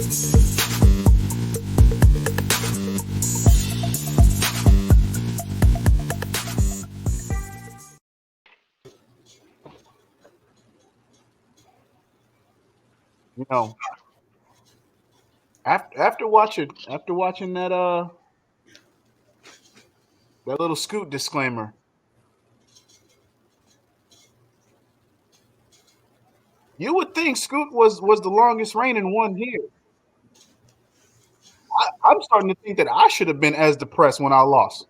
You know, after watching that little Scoot disclaimer, you would think Scoot was the longest reigning one here. I'm starting to think that I should have been as depressed when I lost.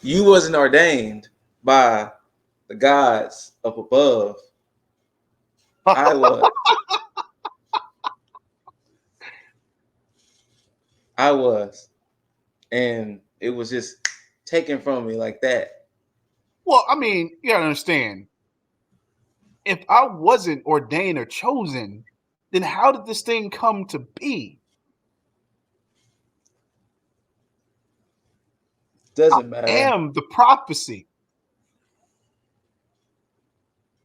You wasn't ordained by the gods up above. I was. I was. And it was just taken from me like that. Well, I mean, you gotta understand. If I wasn't ordained or chosen, then how did this thing come to be? Doesn't matter. I am the prophecy.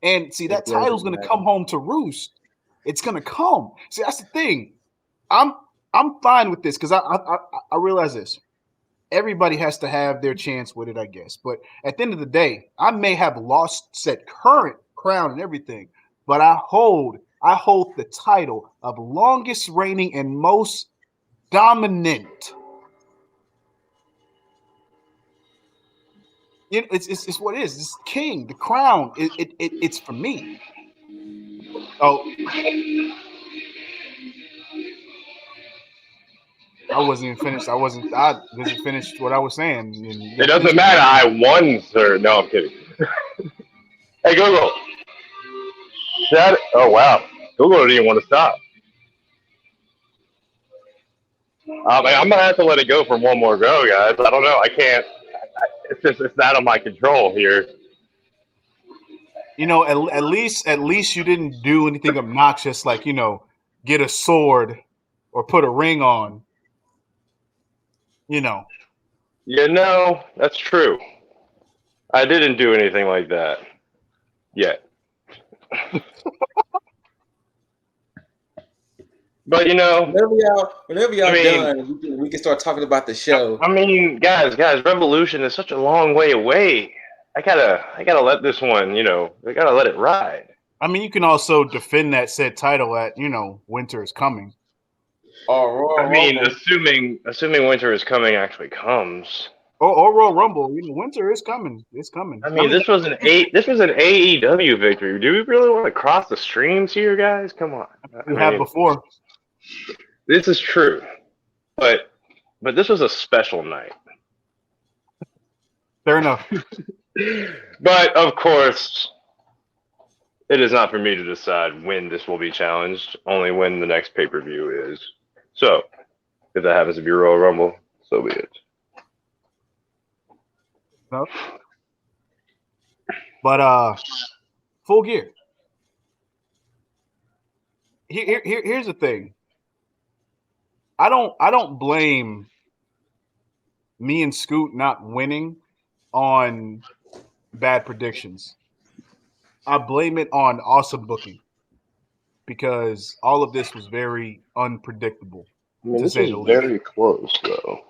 And see, that title's going to come home to roost. It's going to come. See, that's the thing. I'm fine with this because I realize this. Everybody has to have their chance with it, I guess. But at the end of the day, I may have lost said current crown and everything, but I hold the title of longest reigning and most dominant. It's what it is. It's king. The crown. It's for me. Oh, I wasn't even finished. I wasn't finished what I was saying. It doesn't matter. I won, sir. No, I'm kidding. Hey, Google. Shut. Oh wow, Google didn't even want to stop. I'm gonna have to let it go for one more go, guys. I don't know. I can't. It's not on my control here. You know, at least you didn't do anything obnoxious like, you know, get a sword or put a ring on. You know. Yeah, no, that's true. I didn't do anything like that yet. But, you know, whenever y'all done, we can start talking about the show. I mean, guys, Revolution is such a long way away. I gotta let this one, you know, I gotta let it ride. I mean, you can also defend that said title at, you know, Winter is Coming. I mean, assuming Winter is Coming actually comes. Or Royal Rumble, you know, Winter is coming. It's coming. I mean, this was an AEW victory. Do we really want to cross the streams here, guys? Come on. We have before. This is true, but this was a special night. Fair enough. But of course, it is not for me to decide when this will be challenged. Only when the next pay-per-view is. So, if that happens to be Royal Rumble, so be it. No. But Full Gear. Here's the thing. I don't blame me and Scoot not winning on bad predictions. I blame it on awesome booking because all of this was very unpredictable. I mean, this is very close, though.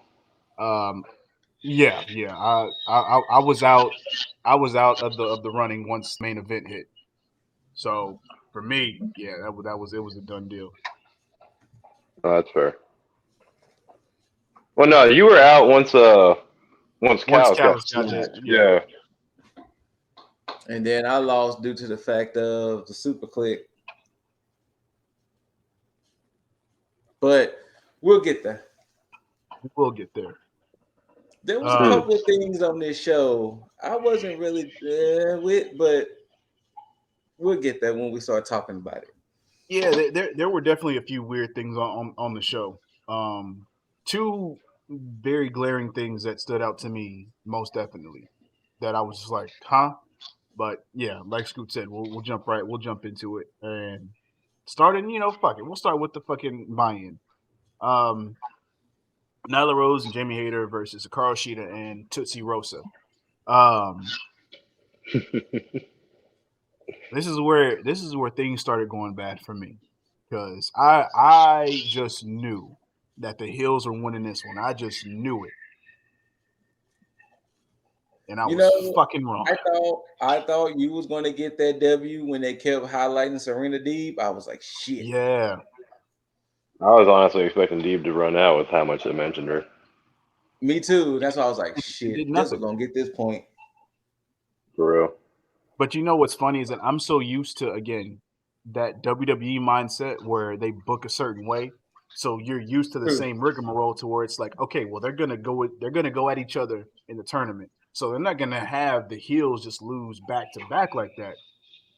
Yeah. I was out of the running once main event hit. So for me, yeah, it was a done deal. Oh, that's fair. Well, no, you were out once Callis got it. Yeah. And then I lost due to the fact of the Superklig. But we'll get there. We'll get there. There was a couple of things on this show I wasn't really with, but we'll get there when we start talking about it. Yeah, there were definitely a few weird things on the show. Two very glaring things that stood out to me most definitely that I was just like, huh? But yeah, like Scoot said, we'll jump into it and starting, you know, fuck it. We'll start with the fucking buy-in. Nyla Rose and Jamie Hayter versus Hikaru, Shida, and Tootsie Rosa. This is where things started going bad for me, because I just knew that the Heels were winning this one. I just knew it, and I was fucking wrong. I thought you was going to get that W when they kept highlighting Serena Deeb. I was like, shit. Yeah. I was honestly expecting Deeb to run out with how much they mentioned her. Me too. That's why I was like, shit, this is going to get this point. For real. But you know what's funny is that I'm so used to, again, that WWE mindset where they book a certain way. So you're used to the same rigmarole to where it's like, okay, well, they're gonna go at each other in the tournament. So they're not gonna have the Heels just lose back to back like that.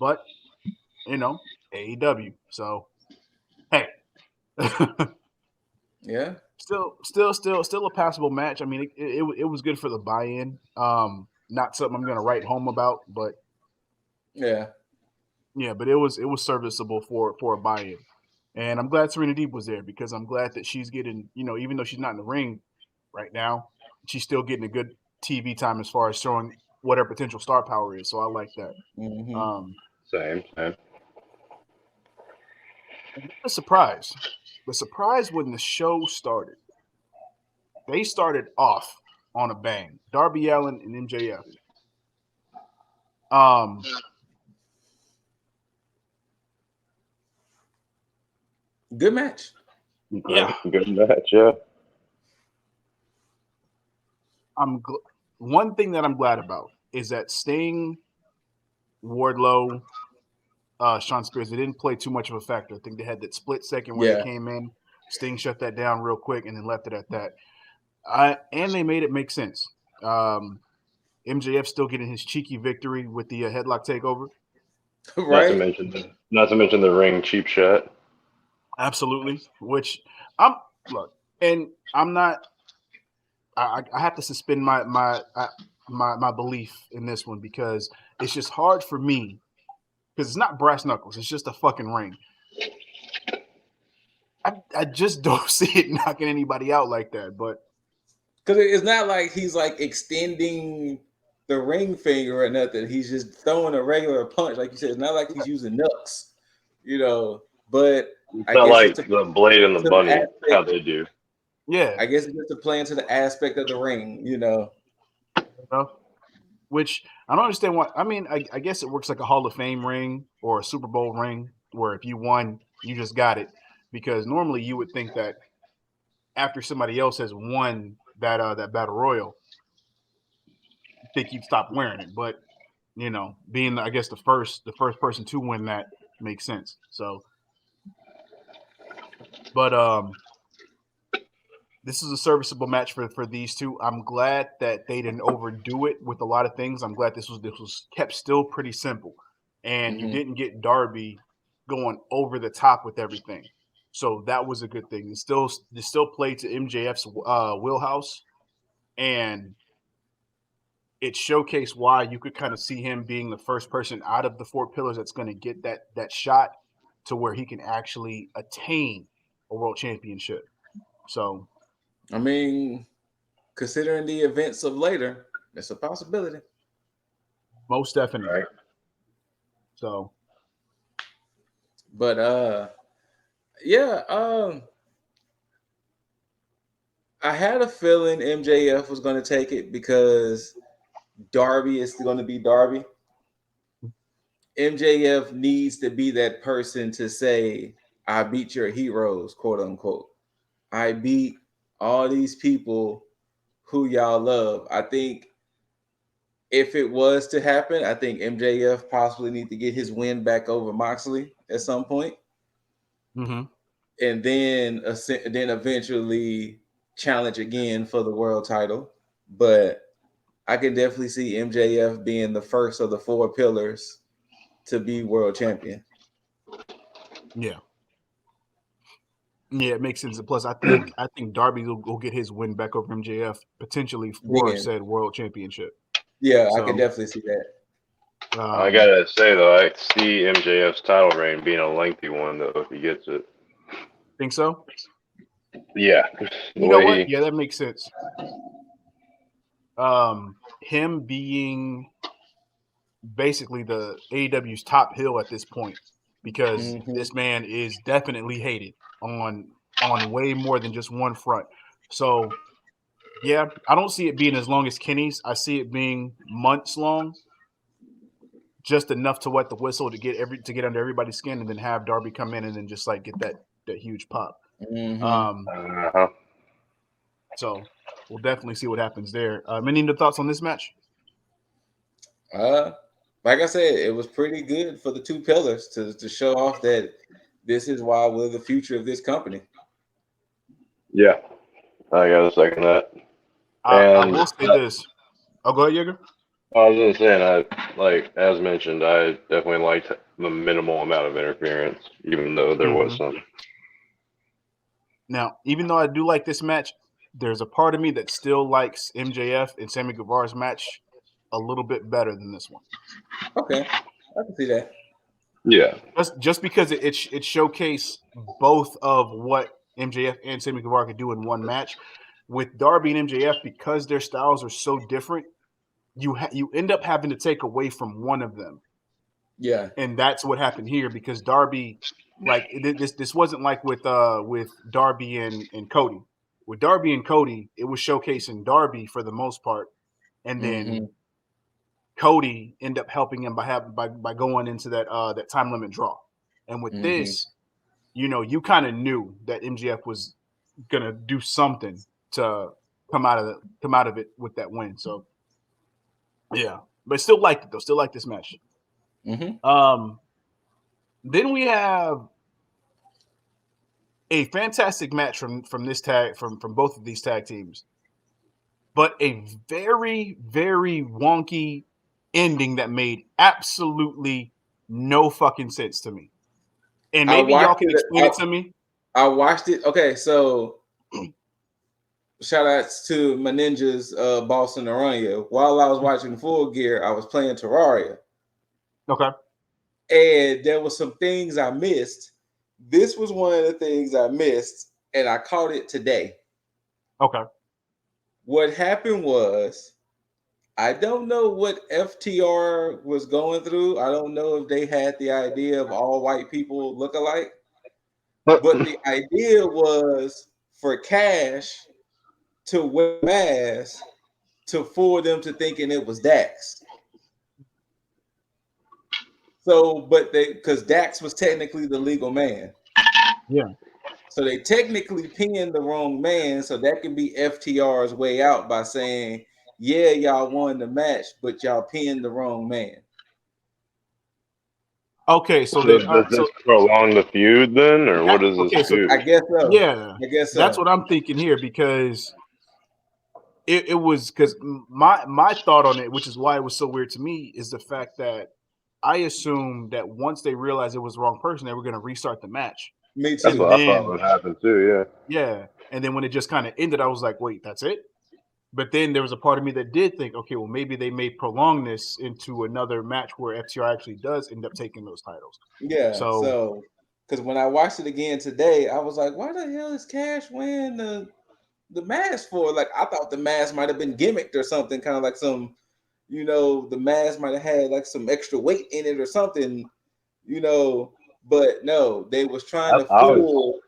But AEW. So hey. Yeah. Still a passable match. I mean, it was good for the buy-in. Not something I'm gonna write home about, but yeah, but it was serviceable for a buy-in. And I'm glad Serena Deeb was there, because I'm glad that she's getting, even though she's not in the ring right now, she's still getting a good TV time as far as showing what her potential star power is. So I like that. Mm-hmm. Same. The surprise when the show started, they started off on a bang. Darby Allin and MJF. Good match. Yeah, good match. Yeah. One thing that I'm glad about is that Sting, Wardlow, Sean Spears, they didn't play too much of a factor. I think they had that split second where they came in, Sting shut that down real quick, and then left it at that. And they made it make sense. MJF still getting his cheeky victory with the headlock takeover. Right. Not to mention the ring cheap shot. Absolutely. Which I'm not. I have to suspend my belief in this one, because it's just hard for me, because it's not brass knuckles. It's just a fucking ring. I just don't see it knocking anybody out like that. But because it's not like he's like extending the ring finger or nothing. He's just throwing a regular punch, like you said. It's not like he's using knucks, But it's not like the blade and the bunny, how they do. Yeah, I guess it's just to play into the aspect of the ring, Which I don't understand why. I mean, I guess it works like a Hall of Fame ring or a Super Bowl ring, where if you won, you just got it. Because normally you would think that after somebody else has won that battle royal, you think you'd stop wearing it. But being, I guess, the first person to win that makes sense. So, but this is a serviceable match for these two. I'm glad that they didn't overdo it with a lot of things. I'm glad this was kept still pretty simple, and you didn't get Darby going over the top with everything. So that was a good thing. It still played to MJF's wheelhouse, and it showcased why you could kind of see him being the first person out of the four pillars that's going to get that shot to where he can actually attain a world championship. So, I mean, considering the events of later, it's a possibility. Most definitely. Right. So, but I had a feeling MJF was going to take it because Darby is going to be Darby. MJF needs to be that person to say, I beat your heroes, quote unquote. I beat all these people who y'all love. I think if it was to happen, I think MJF possibly need to get his win back over Moxley at some point. And then eventually challenge again for the world title. But I can definitely see MJF being the first of the four pillars to be world champion. Yeah, it makes sense. Plus, I think Darby will get his win back over MJF potentially for said world championship. Yeah, so, I can definitely see that. I gotta say though, I see MJF's title reign being a lengthy one though if he gets it. Think so? Yeah. You know what? Yeah, that makes sense. Him being basically the AEW's top hill at this point because this man is definitely hated on way more than just one front. So yeah, I don't see it being as long as Kenny's. I see it being months long, just enough to wet the whistle to get under everybody's skin, and then have Darby come in and then just like get that huge pop. So we'll definitely see what happens there. Any other thoughts on this match? Like I said, it was pretty good for the two pillars to show off that this is why we're the future of this company. Yeah, I gotta second that. I will say this. Oh, go ahead, Jaeger. I was just saying, as mentioned, I definitely liked the minimal amount of interference, even though there was some. Now, even though I do like this match, there's a part of me that still likes MJF and Sammy Guevara's match a little bit better than this one. Okay, I can see that. Yeah, just because it showcased both of what MJF and Sammy Guevara could do in one match. With Darby and MJF, because their styles are so different, you end up having to take away from one of them. Yeah, and that's what happened here because Darby, like this wasn't like with Darby and Cody. With Darby and Cody, it was showcasing Darby for the most part, and then Cody ended up helping him by going into that time limit draw. And with this, you kind of knew that MJF was gonna do something to come out of it with that win. So yeah, but still liked it though. Still like this match. Then we have a fantastic match from this tag from both of these tag teams, but a very, very wonky ending that made absolutely no fucking sense to me. And maybe y'all can explain it to me. I watched it. Okay, so shout outs to my ninjas, Boston Aranya. While I was watching Full Gear, I was playing Terraria. Okay. And there were some things I missed. This was one of the things I missed, and I caught it today. Okay. What happened was, I don't know what FTR was going through. I don't know if they had the idea of all white people look alike. But the idea was for Cash to wear masks to fool them to thinking it was Dax. So, because Dax was technically the legal man. Yeah. So they technically pinned the wrong man. So that can be FTR's way out by saying, yeah, y'all won the match, but y'all pinned the wrong man. Okay, so does this prolong the feud then, or what does this do? I guess so. Yeah, I guess so. That's what I'm thinking here because it was because my thought on it, which is why it was so weird to me, is the fact that I assumed that once they realized it was the wrong person, they were going to restart the match. Me too. That's what I thought would happen too. Yeah. Yeah, and then when it just kind of ended, I was like, wait, that's it. But then there was a part of me that did think, okay, well, maybe they may prolong this into another match where FTR actually does end up taking those titles. Yeah. So, because when I watched it again today, I was like, why the hell is Cash wearing the mask for? Like, I thought the mask might have been gimmicked or something, kind of like some, the mask might have had like some extra weight in it or something, But no, they was trying to fool.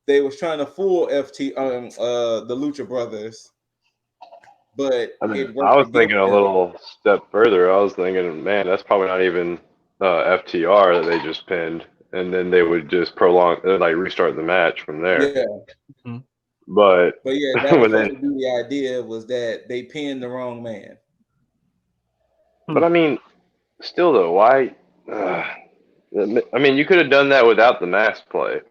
They was trying to fool the Lucha Brothers. But I was thinking a little step further. I was thinking, man, that's probably not even FTR that they just pinned, and then they would just restart the match from there. Yeah. Mm-hmm. But yeah, that was supposed to be the idea, was that they pinned the wrong man. But I mean, still though, why? I mean, you could have done that without the mask play.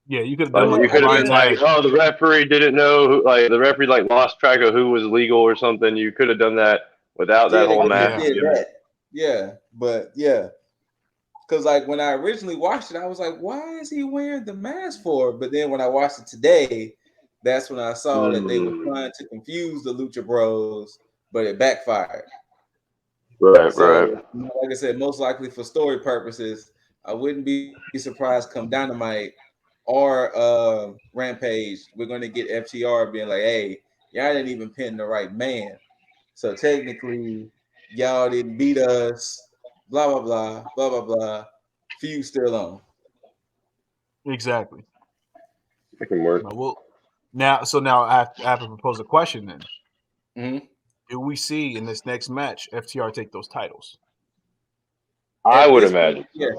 Yeah, you could have done. You could have been like, oh, the referee didn't know who, the referee lost track of who was legal or something. You could have done that without that whole mask. Yeah, but yeah, because when I originally watched it, I was like, why is he wearing the mask for? But then when I watched it today, that's when I saw that they were trying to confuse the Lucha Bros, but it backfired. Right. Like I said, most likely for story purposes, I wouldn't be surprised come Dynamite or Rampage, we're going to get FTR being like, hey, y'all didn't even pin the right man. So technically, y'all didn't beat us, blah blah blah blah blah blah. Feud still on. Exactly. It can work. Now I have to propose a question then. Mm-hmm. Do we see in this next match FTR take those titles? I would imagine. Yes.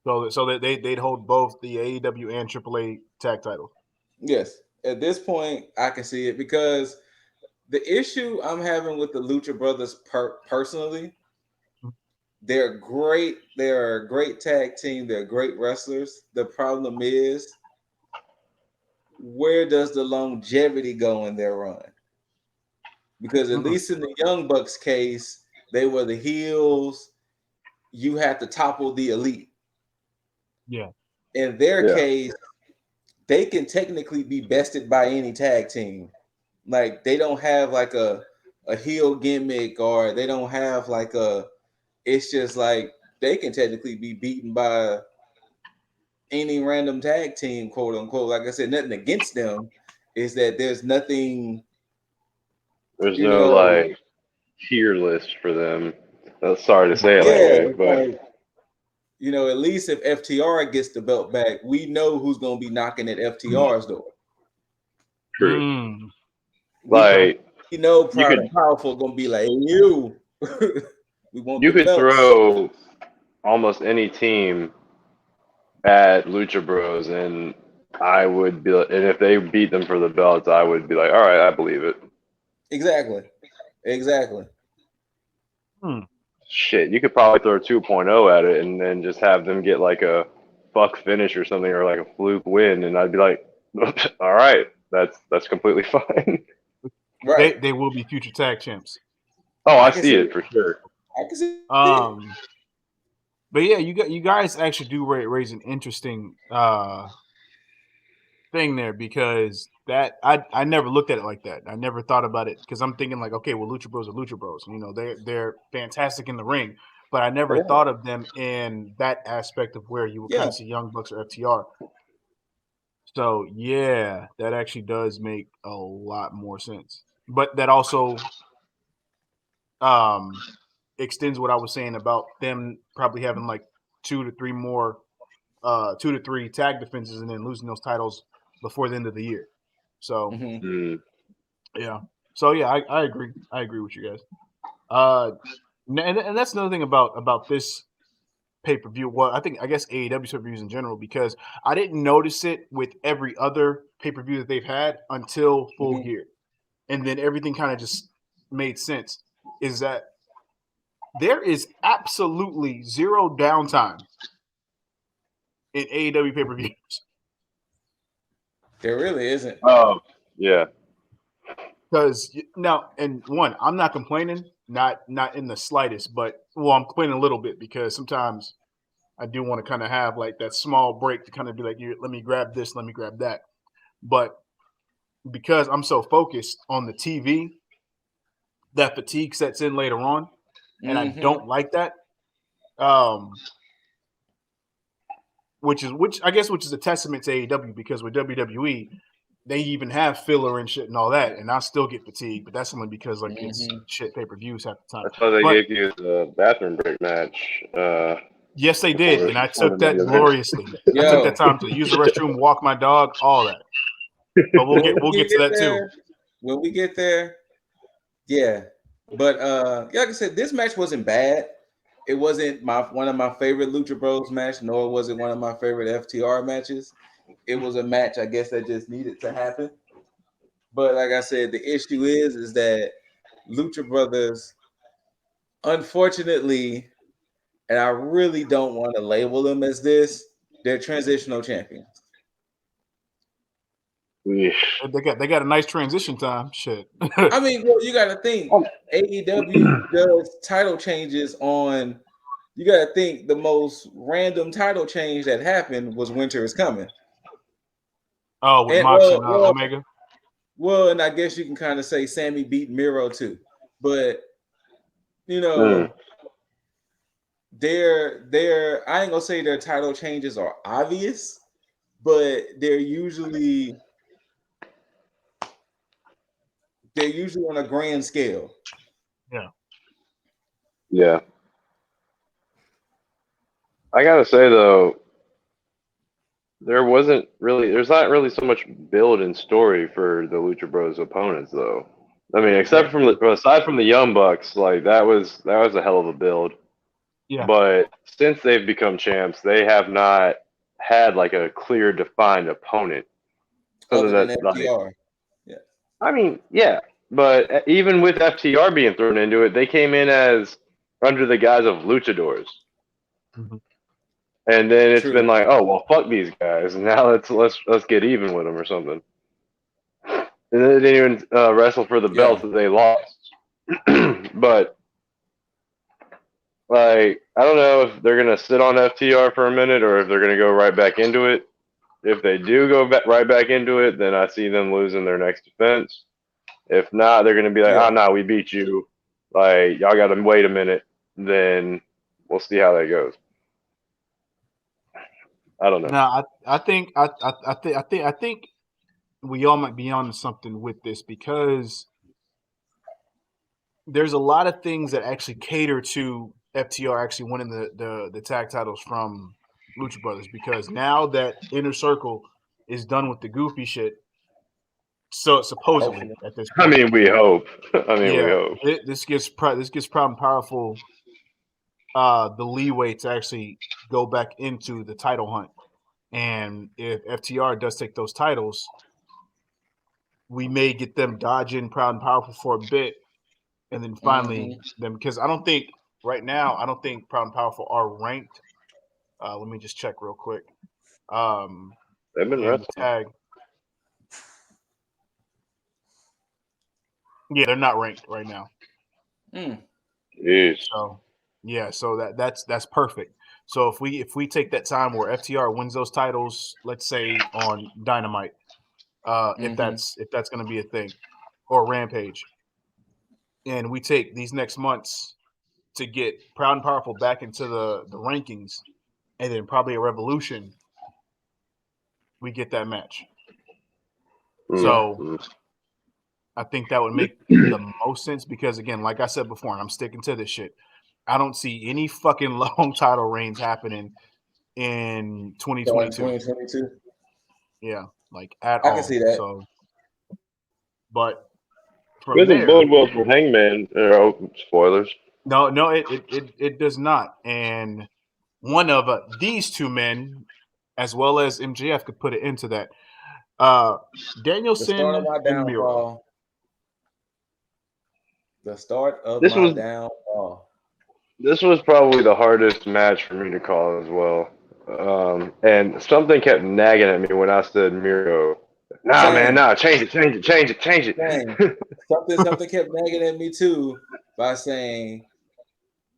So that they'd hold both the AEW and AAA tag titles. Yes. At this point, I can see it because the issue I'm having with the Lucha Brothers personally, they're great. They're a great tag team. They're great wrestlers. The problem is, where does the longevity go in their run? Because at least in the Young Bucks case, they were the heels. You had to topple the elite. Yeah. In their case, they can technically be bested by any tag team. Like they don't have like a heel gimmick, or they don't have like a. It's just like they can technically be beaten by any random tag team, quote unquote. Like I said, nothing against them. Is that there's nothing. There's no like tier list for them. Sorry to say it that way, but at least if FTR gets the belt back, we know who's going to be knocking at FTR's door. True. We know Proud and Powerful going to be like, hey, you. We want you the could belts. throw almost any team at Lucha Bros, and I would be, and if they beat them for the belts, I would be like, all right, I believe it. Exactly. Shit, you could probably throw 2.0 at it and then just have them get like a fuck finish or something, or like a fluke win, and I'd be like, all right, that's completely fine. Right. They will be future tag champs. Oh, I see it for sure. I can see but yeah, you guys actually do raise an interesting thing there, because that I never looked at it like that. I never thought about it, because I'm thinking like, okay, well, Lucha Bros are Lucha Bros. They're fantastic in the ring, but I never thought of them in that aspect of where you would kind of see Young Bucks or FTR. So yeah, that actually does make a lot more sense. But that also extends what I was saying about them probably having like 2 to 3 tag defenses and then losing those titles before the end of the year. So yeah. So yeah, I agree. I agree with you guys. And that's another thing about this pay-per-view. Well, I guess AEW pay-per-views in general, because I didn't notice it with every other pay-per-view that they've had until Full Gear. And then everything kind of just made sense. Is that there is absolutely zero downtime in AEW pay-per-views. There really isn't. Oh, yeah. Because now, and one, I'm not complaining, not in the slightest, but I'm complaining a little bit, because sometimes I do want to kind of have like that small break to kind of be like, let me grab this, let me grab that. But because I'm so focused on the TV, that fatigue sets in later on, and I don't like that. Which is a testament to AEW, because with WWE, they even have filler and shit and all that, and I still get fatigued, but that's only because like it's shit pay-per-views half the time. That's why they gave you the bathroom break match. Yes, they did, and I took that gloriously. I took that time to use the restroom, walk my dog, all that. But we'll get to that there, too. When we get there, yeah. But like I said, this match wasn't bad. It wasn't one of my favorite Lucha Bros match, nor was it one of my favorite FTR matches. It was a match, I guess, that just needed to happen. But like I said, the issue is that Lucha Brothers, unfortunately, and I really don't want to label them as this, they're transitional champions. They got a nice transition time. Shit. I mean, well, you got to think AEW does title changes on. You got to think the most random title change that happened was Winter is Coming. Oh, with Mox and Omega. Well, and I guess you can kind of say Sammy beat Miro too, but they're I ain't gonna say their title changes are obvious, but they're usually on a grand scale. Yeah. Yeah. I gotta say though, there's not really so much build and story for the Lucha Bros opponents though. I mean, aside from the Young Bucks, like that was a hell of a build. Yeah. But since they've become champs, they have not had like a clear defined opponent. Other than FTR. Yeah. I mean, yeah. But even with FTR being thrown into it, they came in as under the guise of luchadors. Mm-hmm. And then it's been like, oh well, fuck these guys. And now let's get even with them or something. And they didn't even wrestle for the belts that they lost. But like, I don't know if they're gonna sit on FTR for a minute or if they're gonna go right back into it. If they do go right back into it, then I see them losing their next defense. If not, they're gonna be like, oh no, we beat you. Like y'all got to wait a minute. Then we'll see how that goes. I don't know. No, I think we all might be on to something with this because there's a lot of things that actually cater to FTR actually winning the tag titles from Lucha Brothers, because now that Inner Circle is done with the goofy shit, so supposedly at this point. I mean, we hope. We hope. This gives Proud and Powerful the leeway to actually go back into the title hunt. And if FTR does take those titles, we may get them dodging Proud and Powerful for a bit, and then finally them, because I don't think right now Proud and Powerful are ranked. Let me just check real quick. They've been wrestling. Tag. Yeah, they're not ranked right now. Jeez. So yeah, so that's perfect. So if we take that time where FTR wins those titles, let's say on Dynamite, if that's going to be a thing, or Rampage, and we take these next months to get Proud and Powerful back into the rankings, and then probably a Revolution, we get that match. So I think that would make the most sense because, again, like I said before, and I'm sticking to this shit, I don't see any fucking long title reigns happening in 2022. 2022? Yeah, like at all. I can see that. So, but from doesn't there, bode well for Hangman. Spoilers. No, it does not. And one of these two men, as well as MJF, could put it into that. Danielson and Miro. The start of my downfall. This was probably the hardest match for me to call as well. And something kept nagging at me when I said Miro. Nah, man, nah, change it. Something kept nagging at me too by saying,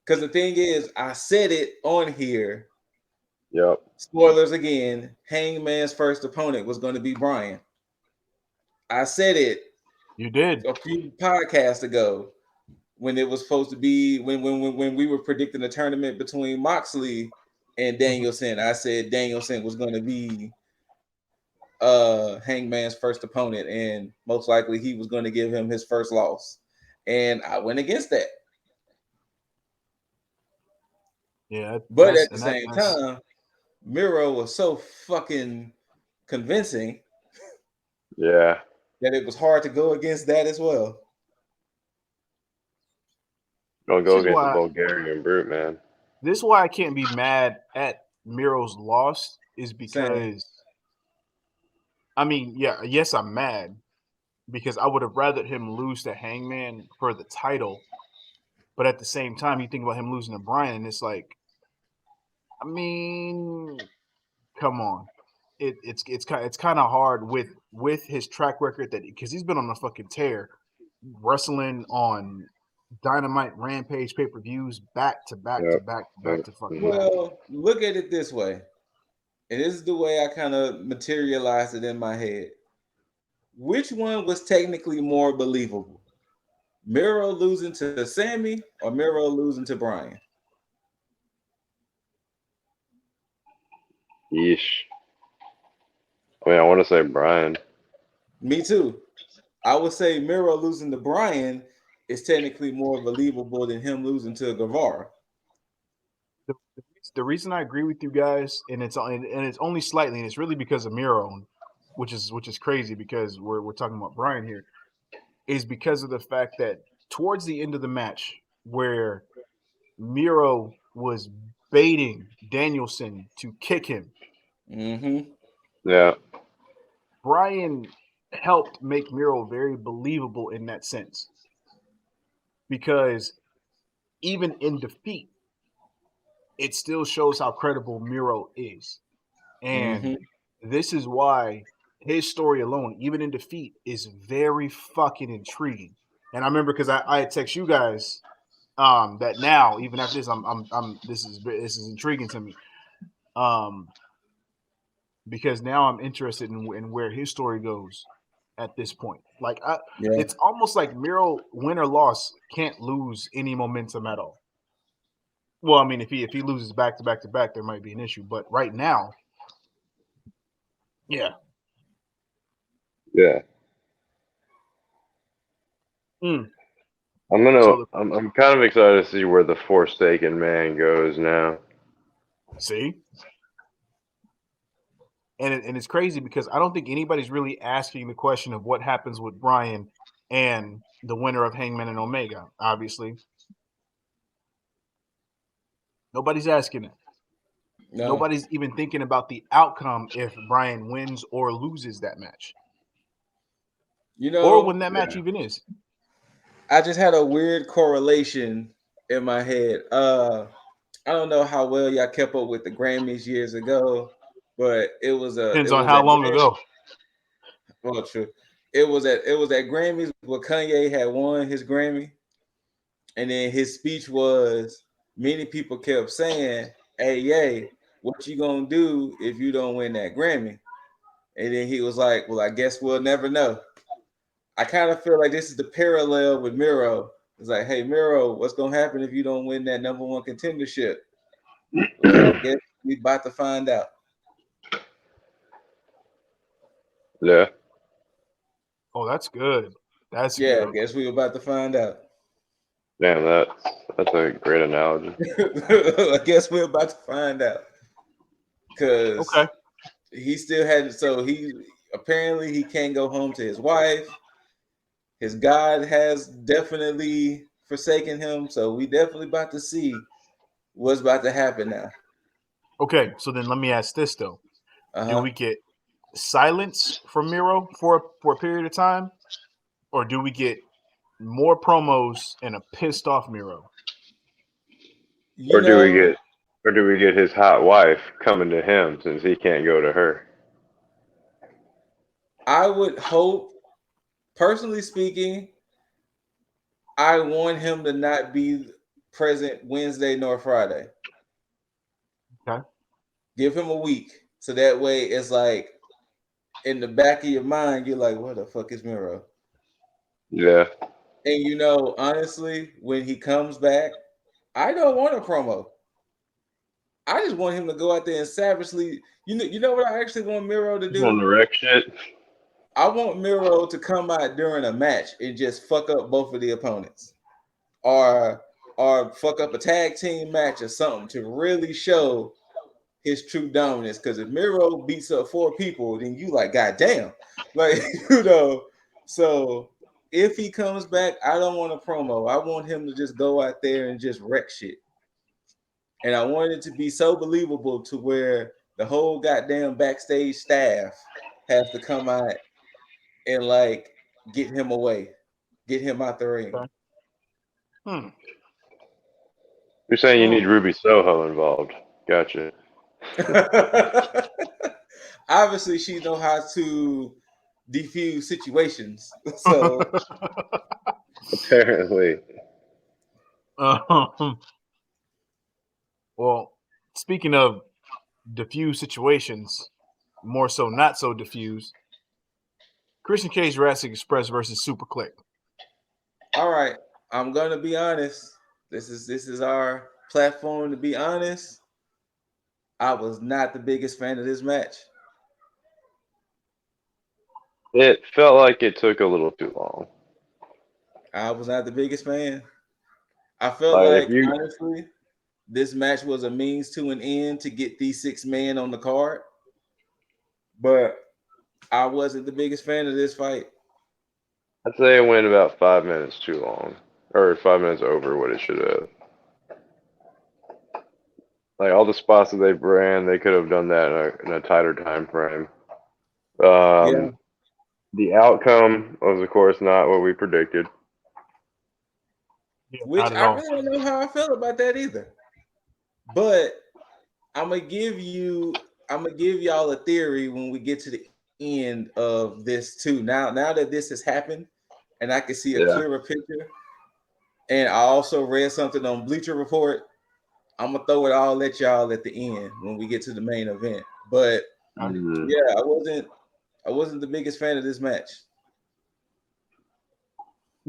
because the thing is, I said it on here. Yep. Spoilers again. Hangman's first opponent was going to be Bryan. I said it. You did a few podcasts ago when it was supposed to be when we were predicting a tournament between Moxley and Danielson. I said Danielson was going to be Hangman's first opponent, and most likely he was going to give him his first loss. And I went against that. Yeah, but at the same time, Miro was so fucking convincing. Yeah. That it was hard to go against that as well. Don't go against the Bulgarian brute, man. This is why I can't be mad at Miro's loss, is because I mean, yes, I'm mad because I would have rather him lose to Hangman for the title. But at the same time, you think about him losing to Bryan, and it's like, I mean, come on. It's kind of hard with his track record, that because he's been on a fucking tear, wrestling on Dynamite, Rampage, pay-per-views back to back to back to fucking back. Well, look at it this way, and this is the way I kind of materialized it in my head. Which one was technically more believable? Miro losing to Sammy or Miro losing to Bryan? Yeesh. I mean, I want to say Bryan. Me too. I would say Miro losing to Bryan is technically more believable than him losing to Guevara. The reason I agree with you guys, and it's only slightly, and it's really because of Miro, which is crazy because we're talking about Bryan here, is because of the fact that towards the end of the match where Miro was baiting Danielson to kick him. Mm-hmm. Yeah. Bryan helped make Miro very believable in that sense. Because even in defeat, it still shows how credible Miro is. And this is why his story alone, even in defeat, is very fucking intriguing. And I remember because I text you guys that now, even after this, this is intriguing to me. Because now I'm interested in where his story goes at this point. Like it's almost like Miro, win or loss, can't lose any momentum at all. Well, I mean, if he loses back to back to back, there might be an issue. But right now, yeah. I'm kind of excited to see where the Forsaken Man goes now. See? And it's crazy because I don't think anybody's really asking the question of what happens with Bryan and the winner of Hangman and Omega, obviously. Nobody's asking it. No. Nobody's even thinking about the outcome if Bryan wins or loses that match. Or when that match even is. I just had a weird correlation in my head. I don't know how well y'all kept up with the Grammys years ago, but it was depends on how long ago. Well, true. It was at Grammys where Kanye had won his Grammy, and then his speech was, many people kept saying, "Hey, yay, what you gonna do if you don't win that Grammy?" And then he was like, "Well, I guess we'll never know." I kind of feel like this is the parallel with Miro. It's like, hey, Miro, what's gonna happen if you don't win that number one contendership? Well, I guess we about to find out. Yeah. Oh, that's good. That's good. I guess we're about to find out. Damn, that's a great analogy. I guess we're about to find out. Because he still had, so he apparently he can't go home to his wife. His God has definitely forsaken him. So we definitely about to see what's about to happen now. Okay, so then let me ask this though. Do we get silence from Miro for a period of time? Or do we get more promos and a pissed off Miro? Or do we get his hot wife coming to him since he can't go to her? I would hope, personally speaking, I want him to not be present Wednesday nor Friday. Okay. Give him a week. So that way it's like in the back of your mind, you're like, what the fuck is Miro? Yeah. And honestly, when he comes back, I don't want a promo. I just want him to go out there and savagely, you know what I actually want Miro to do? On the wreck shit. I want Miro to come out during a match and just fuck up both of the opponents. Or fuck up a tag team match or something to really show his true dominance. Because if Miro beats up 4 people, then you like, goddamn. Like, so if he comes back, I don't want a promo. I want him to just go out there and just wreck shit. And I want it to be so believable to where the whole goddamn backstage staff has to come out and like get him away, get him out the ring. Okay. You're saying you need Ruby Soho involved. Gotcha. Obviously, she knows how to defuse situations. So apparently. Well, speaking of diffuse situations, more so not so diffuse. Christian Cage, Jurassic Express versus Superklig. All right, I'm gonna be honest. This is our platform to be honest. I was not the biggest fan of this match. It felt like it took a little too long. I was not the biggest fan. I felt Like, like honestly, this match was a means to an end to get these 6 men on the card, but I wasn't the biggest fan of this fight. I'd say it went about 5 minutes too long, or 5 minutes over what it should have. Like all the spots that they ran, they could have done that in a tighter time frame. Yeah. The outcome was, of course, not what we predicted. Yeah, Which I really don't know how I feel about that either. But I'm gonna give y'all a theory when we get to the end of this too. Now that this has happened, and I can see a clearer picture, and I also read something on Bleacher Report. I'm gonna throw it all at y'all at the end when we get to the main event. But yeah, I wasn't the biggest fan of this match.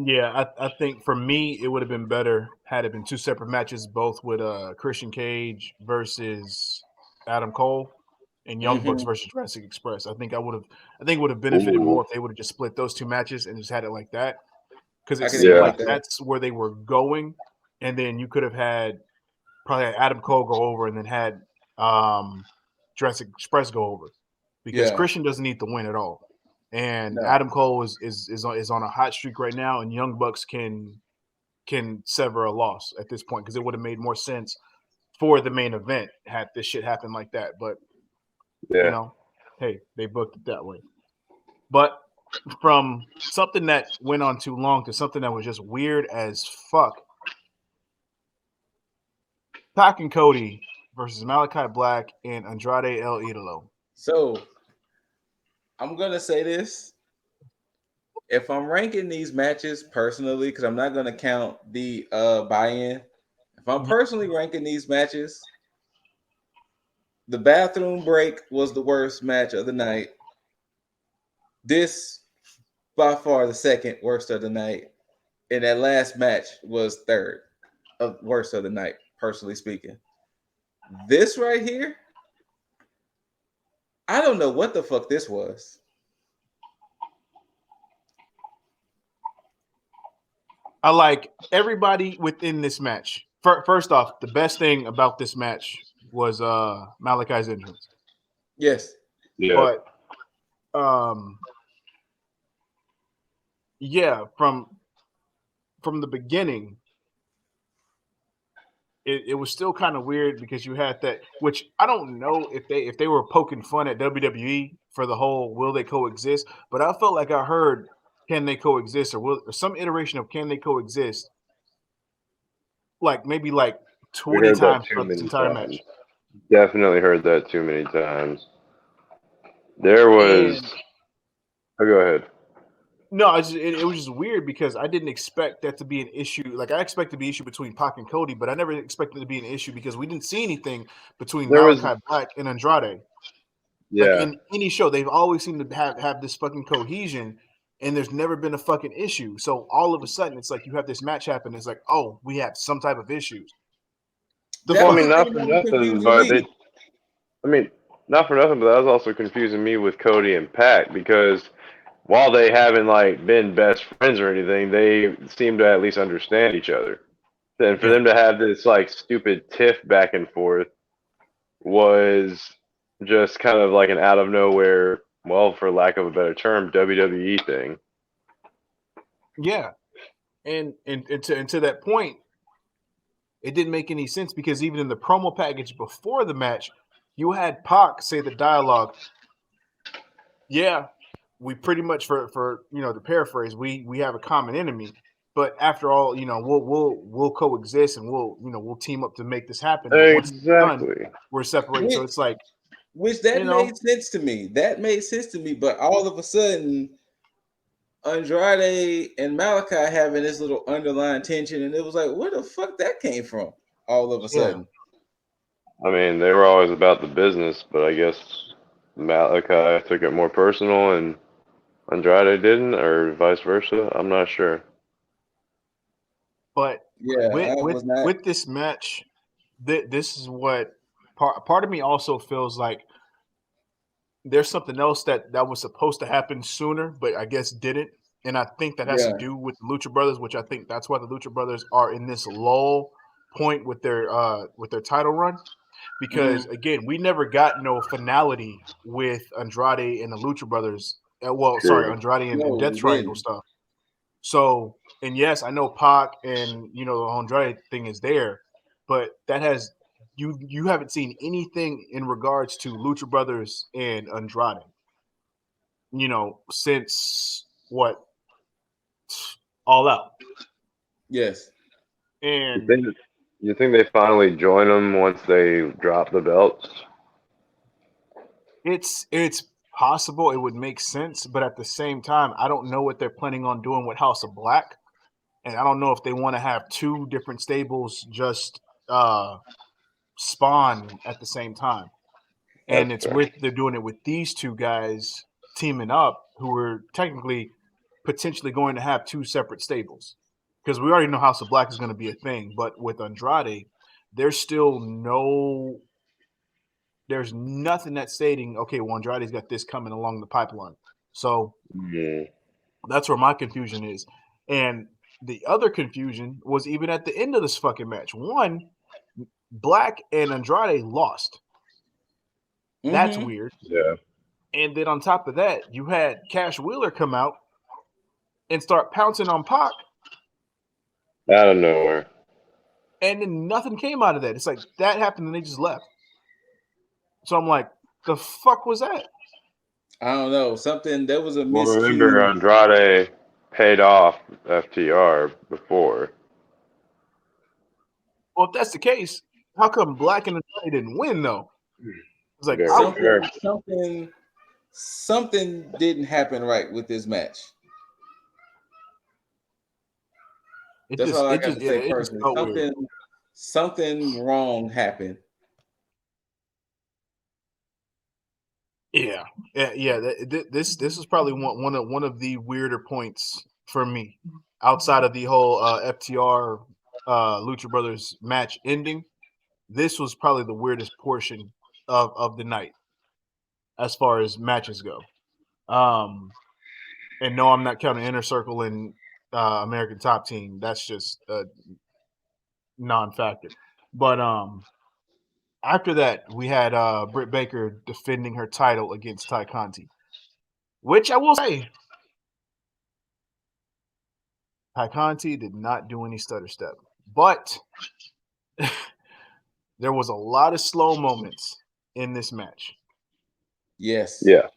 Yeah, I think for me it would have been better had it been 2 separate matches, both with Christian Cage versus Adam Cole and Young Bucks versus Jurassic Express. I think it would have benefited more if they would have just split those 2 matches and just had it like that. Because it seemed like that's where they were going, and then you could have probably had Adam Cole go over and then had Jurassic Express go over. Because Christian doesn't need the win at all. And Adam Cole is on a hot streak right now, and Young Bucks can sever a loss at this point because it would have made more sense for the main event had this shit happen like that. But you know, hey, they booked it that way. But from something that went on too long to something that was just weird as fuck, Pac and Cody versus Malakai Black and Andrade El Idolo. So I'm gonna say this. If I'm ranking these matches personally, because I'm not gonna count the buy-in. If I'm personally ranking these matches, the bathroom break was the worst match of the night. This by far the second worst of the night. And that last match was third of worst of the night, personally speaking. This right here, I don't know what the fuck this was. I like everybody within this match. First off, the best thing about this match was Malakai's entrance. Yes. Yeah. But yeah, from the beginning, it was still kind of weird because you had that, which I don't know if they were poking fun at WWE for the whole will they coexist, but I felt like I heard can they coexist or some iteration of can they coexist, like maybe like 20 times throughout this entire match. Definitely heard that too many times. There was. Oh, go ahead. No, it was just weird because I didn't expect that to be an issue. Like I expected to be an issue between Pac and Cody, but I never expected it to be an issue because we didn't see anything between Malakai Black and Andrade. Yeah. Like in any show, they've always seemed to have this fucking cohesion, and there's never been a fucking issue. So all of a sudden, it's like you have this match happen. It's like, oh, we have some type of issues. Well, I mean, not for nothing, but not for nothing, but that was also confusing me with Cody and Pac because while they haven't like been best friends or anything, they seem to at least understand each other. And for them to have this like stupid tiff back and forth was just kind of like an out of nowhere, well, for lack of a better term, WWE thing. Yeah, and to that point, it didn't make any sense because even in the promo package before the match, you had Pac say the dialogue. Yeah, we pretty much for to paraphrase, we have a common enemy, but after all, we'll coexist and we'll team up to make this happen. But once it's done, we're separated. So it's like, which made sense to me. That made sense to me. But all of a sudden, Andrade and Malakai having this little underlying tension, and it was like, where the fuck that came from? All of a sudden. I mean, they were always about the business, but I guess Malakai took it more personal and Andrade didn't, or vice versa. I'm not sure. But with this match, this is what part of me also feels like there's something else that was supposed to happen sooner, but I guess didn't. And I think that has to do with the Lucha Brothers, which I think that's why the Lucha Brothers are in this lull point with their title run. Because again, we never got no finality with Andrade and the Lucha Brothers. Andrade and Death Triangle stuff. So, and yes, I know Pac and the Andrade thing is there, but that has you haven't seen anything in regards to Lucha Brothers and Andrade. Since what? All Out. Yes. And you think they finally join them once they drop the belts? It's possible. It would make sense, but at the same time, I don't know what they're planning on doing with House of Black, and I don't know if they want to have two different stables just spawn at the same time. And it's weird they're doing it with these two guys teaming up, who are technically potentially going to have two separate stables, because we already know House of Black is going to be a thing, but with Andrade, there's nothing that's stating, okay, well, Andrade's got this coming along the pipeline. So that's where my confusion is. And the other confusion was even at the end of this fucking match. One, Black and Andrade lost. That's weird. Yeah. And then on top of that, you had Cash Wheeler come out and start pouncing on Pac. Out of nowhere. And then nothing came out of that. It's like that happened and they just left. So I'm like, the fuck was that? I don't know. There was a miscue. Well, remember Andrade paid off FTR before. Well, if that's the case, how come Black and Andrade didn't win though? It's like something didn't happen right with this match. That's all I got to say personally. Something wrong happened. Yeah. This is probably one of the weirder points for me, outside of the whole FTR Lucha Brothers match ending. This was probably the weirdest portion of the night as far as matches go. And no, I'm not counting Inner Circle and American Top Team. That's just a non-factor. But after that, we had Britt Baker defending her title against Ty Conti, which I will say, Ty Conti did not do any stutter step, but there was a lot of slow moments in this match. Yes. Yeah.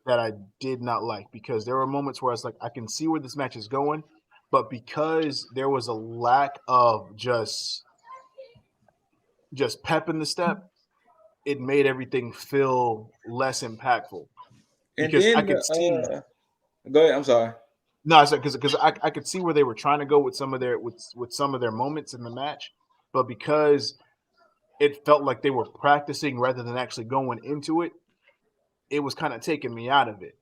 That I did not like, because there were moments where I was like, I can see where this match is going, but because there was a lack of just pep in the step, it made everything feel less impactful. And because then I could see. Go ahead. I'm sorry. No, I said because I could see where they were trying to go with some of their moments in the match, but because it felt like they were practicing rather than actually going into it, it was kind of taking me out of it.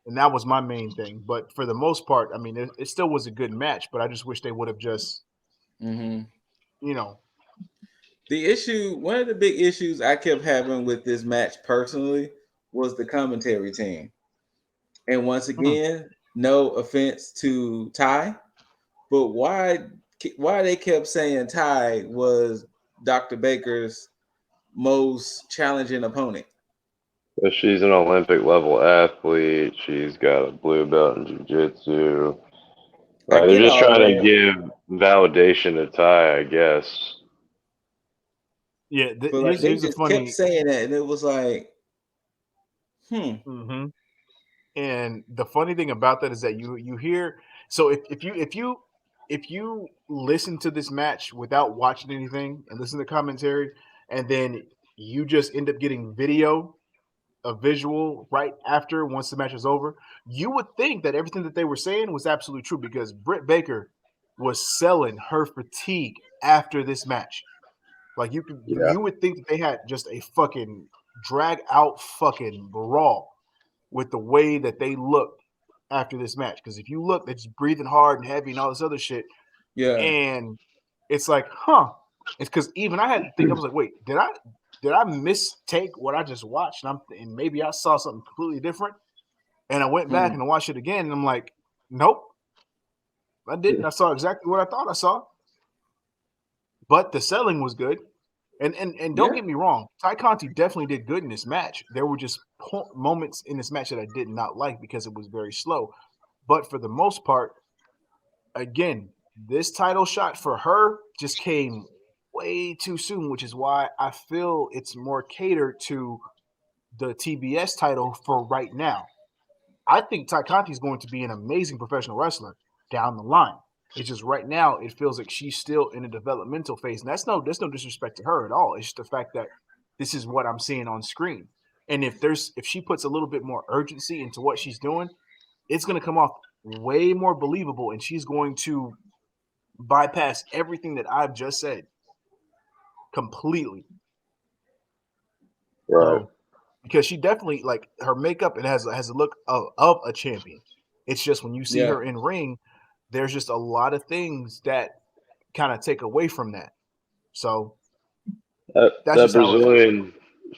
And that was my main thing. But for the most part, I mean, it still was a good match, but I just wish they would have just, Mm-hmm. The issue, one of the big issues I kept having with this match personally was the commentary team. And once again, no offense to Ty, but why they kept saying Ty was Dr. Baker's most challenging opponent? She's an Olympic level athlete. She's got a blue belt in jiu-jitsu. They're just trying to give validation to Ty, I guess. Yeah, but they just kept saying that, and it was like, Mm-hmm. And the funny thing about that is that you hear. So if you listen to this match without watching anything and listen to commentary, and then you just end up getting a visual right after, once the match is over, you would think that everything that they were saying was absolutely true, because Britt Baker was selling her fatigue after this match. Like you would think that they had just a fucking drag out fucking brawl with the way that they looked after this match. Because if you look, they're just breathing hard and heavy and all this other shit. Yeah. And it's like, it's because even I had to think, I was like, wait, did I mistake what I just watched? And maybe I saw something completely different. And I went back and I watched it again, and I'm like, nope, I didn't. I saw exactly what I thought I saw. But the selling was good. And don't get me wrong, Ty Conti definitely did good in this match. There were just moments in this match that I did not like because it was very slow. But for the most part, again, this title shot for her just came way too soon, which is why I feel it's more catered to the TBS title for right now. I think Ty Conti is going to be an amazing professional wrestler down the line. It's just right now it feels like she's still in a developmental phase, and that's no disrespect to her at all. It's just the fact that this is what I'm seeing on screen, and if she puts a little bit more urgency into what she's doing, it's going to come off way more believable, and she's going to bypass everything that I've just said completely. Right. So, because she definitely, like, her makeup, it has a look of a champion. It's just when you see her in ring, there's just a lot of things that kind of take away from that. So that Brazilian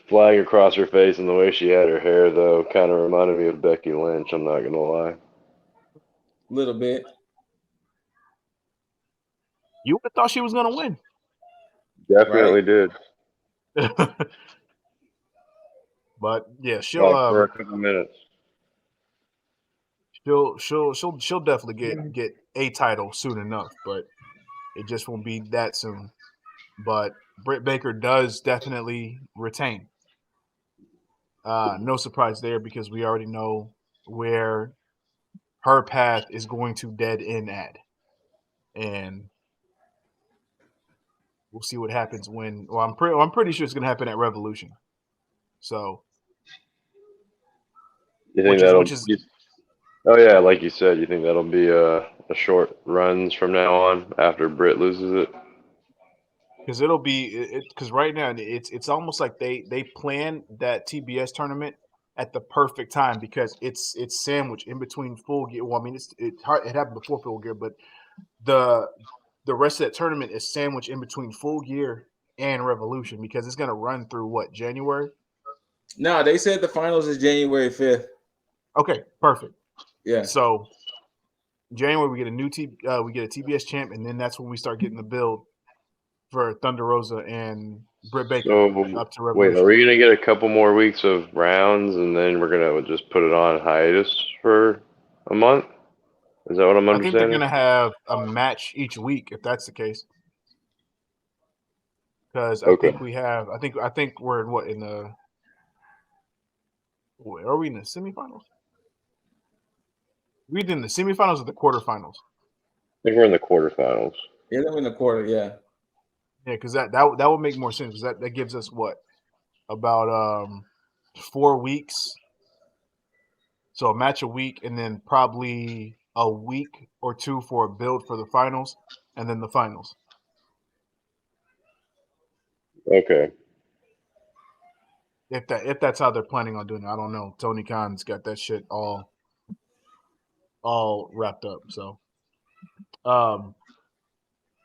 flag across her face and the way she had her hair, though, kind of reminded me of Becky Lynch. I'm not going to lie. A little bit. You would have thought she was going to win. Definitely did. But yeah, she'll for a couple minutes. She'll definitely get a title soon enough, but it just won't be that soon. But Britt Baker does definitely retain. No surprise there because we already know where her path is going to dead end at, and we'll see what happens when. Well, I'm pretty sure it's going to happen at Revolution. So, you think oh yeah, like you said, you think that'll be a short runs from now on after Britt loses it? Because it'll be because right now it's almost like they plan that TBS tournament at the perfect time because it's sandwiched in between Full Gear. Well, I mean it happened before Full Gear, but the rest of that tournament is sandwiched in between Full Gear and Revolution because it's going to run through what, January? No, they said the finals is January 5th. Okay, perfect. Yeah. So January we get a new we get a TBS champ, and then that's when we start getting the build for Thunder Rosa and Britt Baker up to Revolution. Wait, are we going to get a couple more weeks of rounds, and then we're going to just put it on hiatus for a month? Is that what I'm understanding? I think they're going to have a match each week if that's the case. Because I think we have. I think we're in what in the. Wait, are we in the semifinals? We in the semifinals or the quarterfinals? I think we're in the quarterfinals. Yeah, they're in the quarter. Yeah. Yeah, because that would make more sense. Because that gives us what, about 4 weeks. So a match a week, and then probably a week or two for a build for the finals, and then the finals. Okay. If that's how they're planning on doing it, I don't know. Tony Khan's got that shit all wrapped up. So,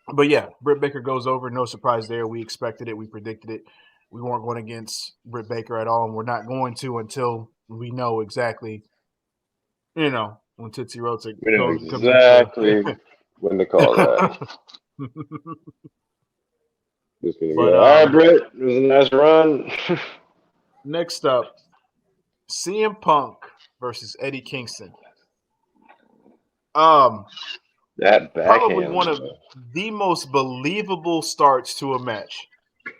but yeah, Britt Baker goes over. No surprise there. We expected it. We predicted it. We weren't going against Britt Baker at all, and we're not going to until we know exactly. When Tootsie Rhodes comes exactly when to call that. Just gonna be all right, Britt. It was a nice run. Next up, CM Punk versus Eddie Kingston. That backhand, probably one of the most believable starts to a match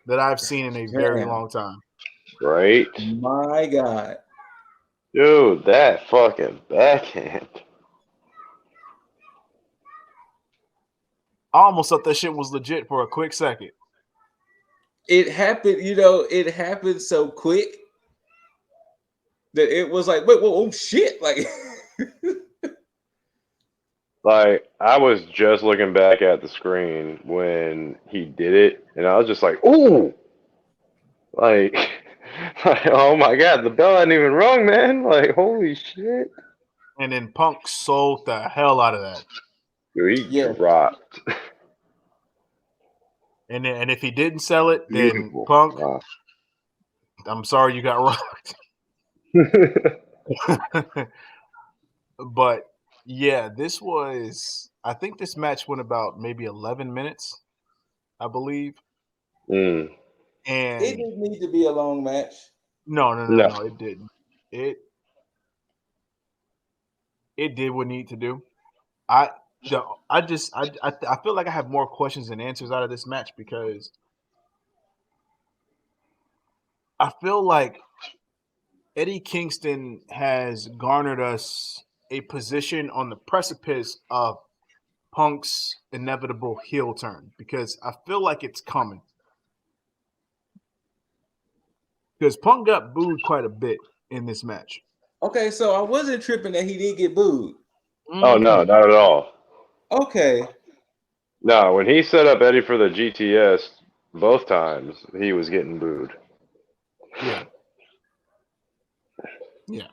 that I've seen in a very long time. Right? My God. Dude, that fucking backhand. I almost thought that shit was legit for a quick second. It happened, it happened so quick that it was like, wait, whoa, oh shit. Like, I was just looking back at the screen when he did it, and I was just like, ooh! Like, oh my God, the bell ain't even rung, man. Like, holy shit. And then Punk sold the hell out of that. Dude, he dropped. And if he didn't sell it, then Punk, I'm sorry you got rocked. But yeah, this was. I think this match went about maybe 11 minutes, I believe. Mm. And It didn't need to be a long match. no, No. it didn't. It did what it needed to do. I feel like I have more questions than answers out of this match because I feel like Eddie Kingston has garnered us a position on the precipice of Punk's inevitable heel turn because I feel like it's coming. Because Punk got booed quite a bit in this match. Okay, so I wasn't tripping that he didn't get booed. Oh no, not at all. Okay. No, when he set up Eddie for the GTS both times, he was getting booed. Yeah. Yeah.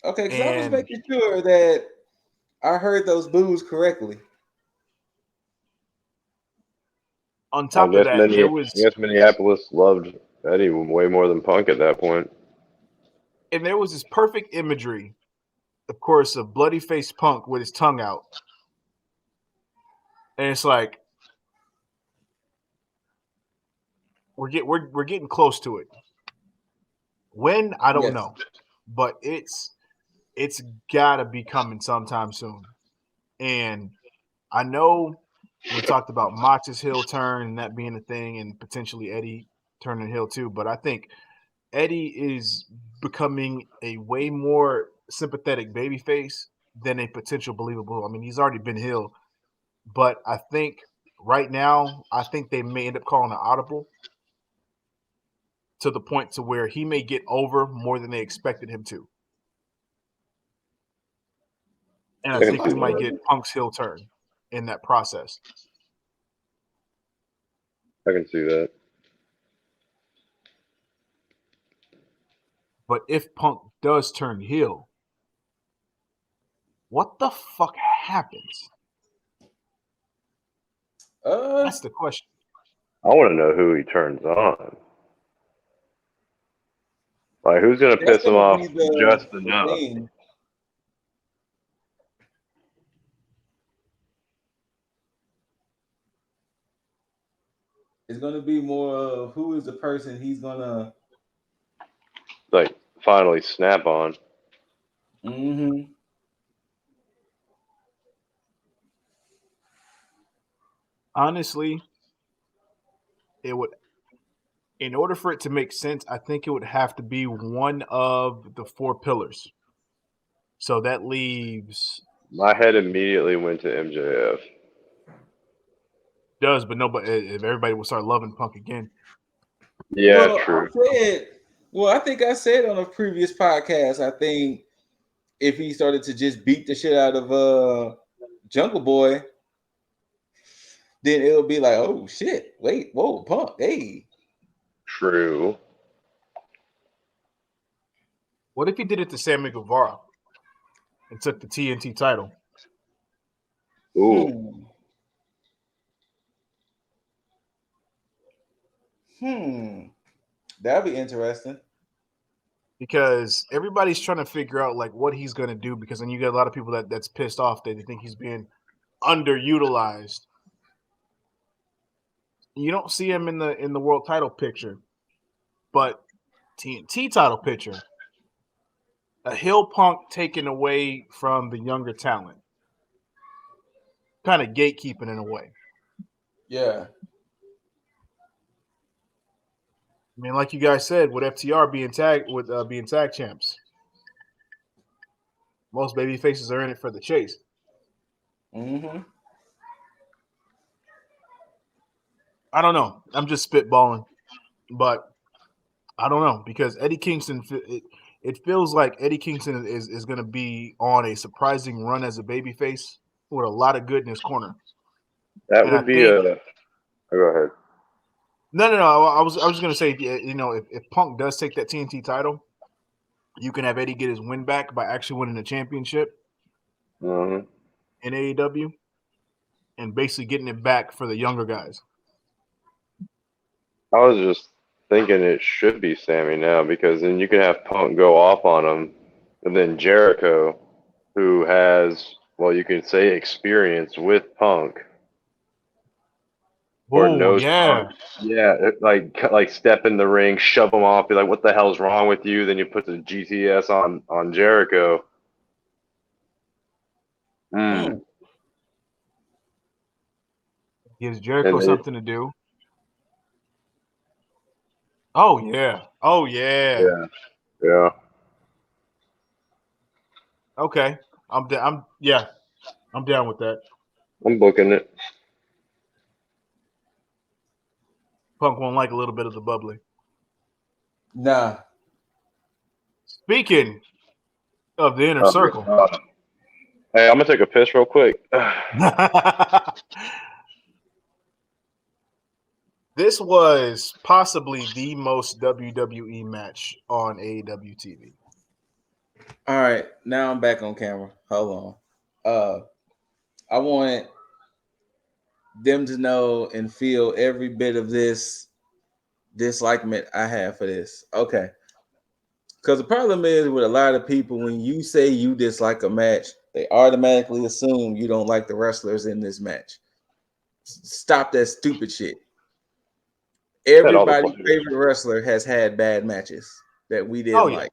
Okay, because I was making sure that I heard those boos correctly. On top of that, there was. I guess Minneapolis loved Eddie way more than Punk at that point. And there was this perfect imagery, of course, of bloody faced Punk with his tongue out. And it's like we're getting close to it. When I don't know, but it's gotta be coming sometime soon. And I know we talked about Mox's heel turn and that being a thing, and potentially Eddie turning heel too. But I think Eddie is becoming a way more sympathetic babyface than a potential believable. I mean, he's already been heel, but I think right now, I think they may end up calling an audible to the point to where he may get over more than they expected him to. And I think we might get Punk's heel turn in that process. I can see that. But if Punk does turn heel, what the fuck happens? That's the question. I want to know who he turns on. Like, who's going to piss him off just enough? It's going to be more of who is the person he's going to like finally snap on. Mm-hmm. Honestly, it would, in order for it to make sense, I think it would have to be one of the four pillars. So that leaves. My head immediately went to MJF. Does, but nobody. If everybody will start loving Punk again. Yeah, well, true. I think I said on a previous podcast, I think if he started to just beat the shit out of Jungle Boy, then it'll be like, oh shit, wait, whoa, Punk, hey. True. What if he did it to Sammy Guevara and took the TNT title? Ooh. That'd be interesting. Because everybody's trying to figure out like what he's going to do, because then you get a lot of people that's pissed off that they think he's being underutilized. You don't see him in the world title picture, but TNT title picture, a heel Punk taken away from the younger talent, kind of gatekeeping in a way. Yeah. I mean, like you guys said, with FTR being tag champs, most baby faces are in it for the chase. Mm-hmm. I don't know. I'm just spitballing, but I don't know, because Eddie Kingston, it feels like Eddie Kingston is going to be on a surprising run as a babyface with a lot of good in his corner. That would be a. Go ahead. No. I was going to say, if Punk does take that TNT title, you can have Eddie get his win back by actually winning the championship in AEW and basically getting it back for the younger guys. I was just thinking it should be Sammy now, because then you can have Punk go off on him, and then Jericho who has, well, you could say experience with Punk. Or knows Punk. Yeah, like step in the ring, shove him off, be like, "What the hell's wrong with you?" Then you put the GTS on Jericho. Gives Jericho something to do. Oh yeah. Oh yeah. Yeah. Okay. I'm down with that. I'm booking it. Punk won't like a little bit of the bubbly. Nah. Speaking of the inner circle. Hey, I'm gonna take a piss real quick. This was possibly the most WWE match on AEW TV. All right, now I'm back on camera. Hold on. I want them to know and feel every bit of this dislikement I have for this. Okay. Because the problem is with a lot of people, when you say you dislike a match, they automatically assume you don't like the wrestlers in this match. Stop that stupid shit. Everybody's favorite wrestler has had bad matches that we didn't like.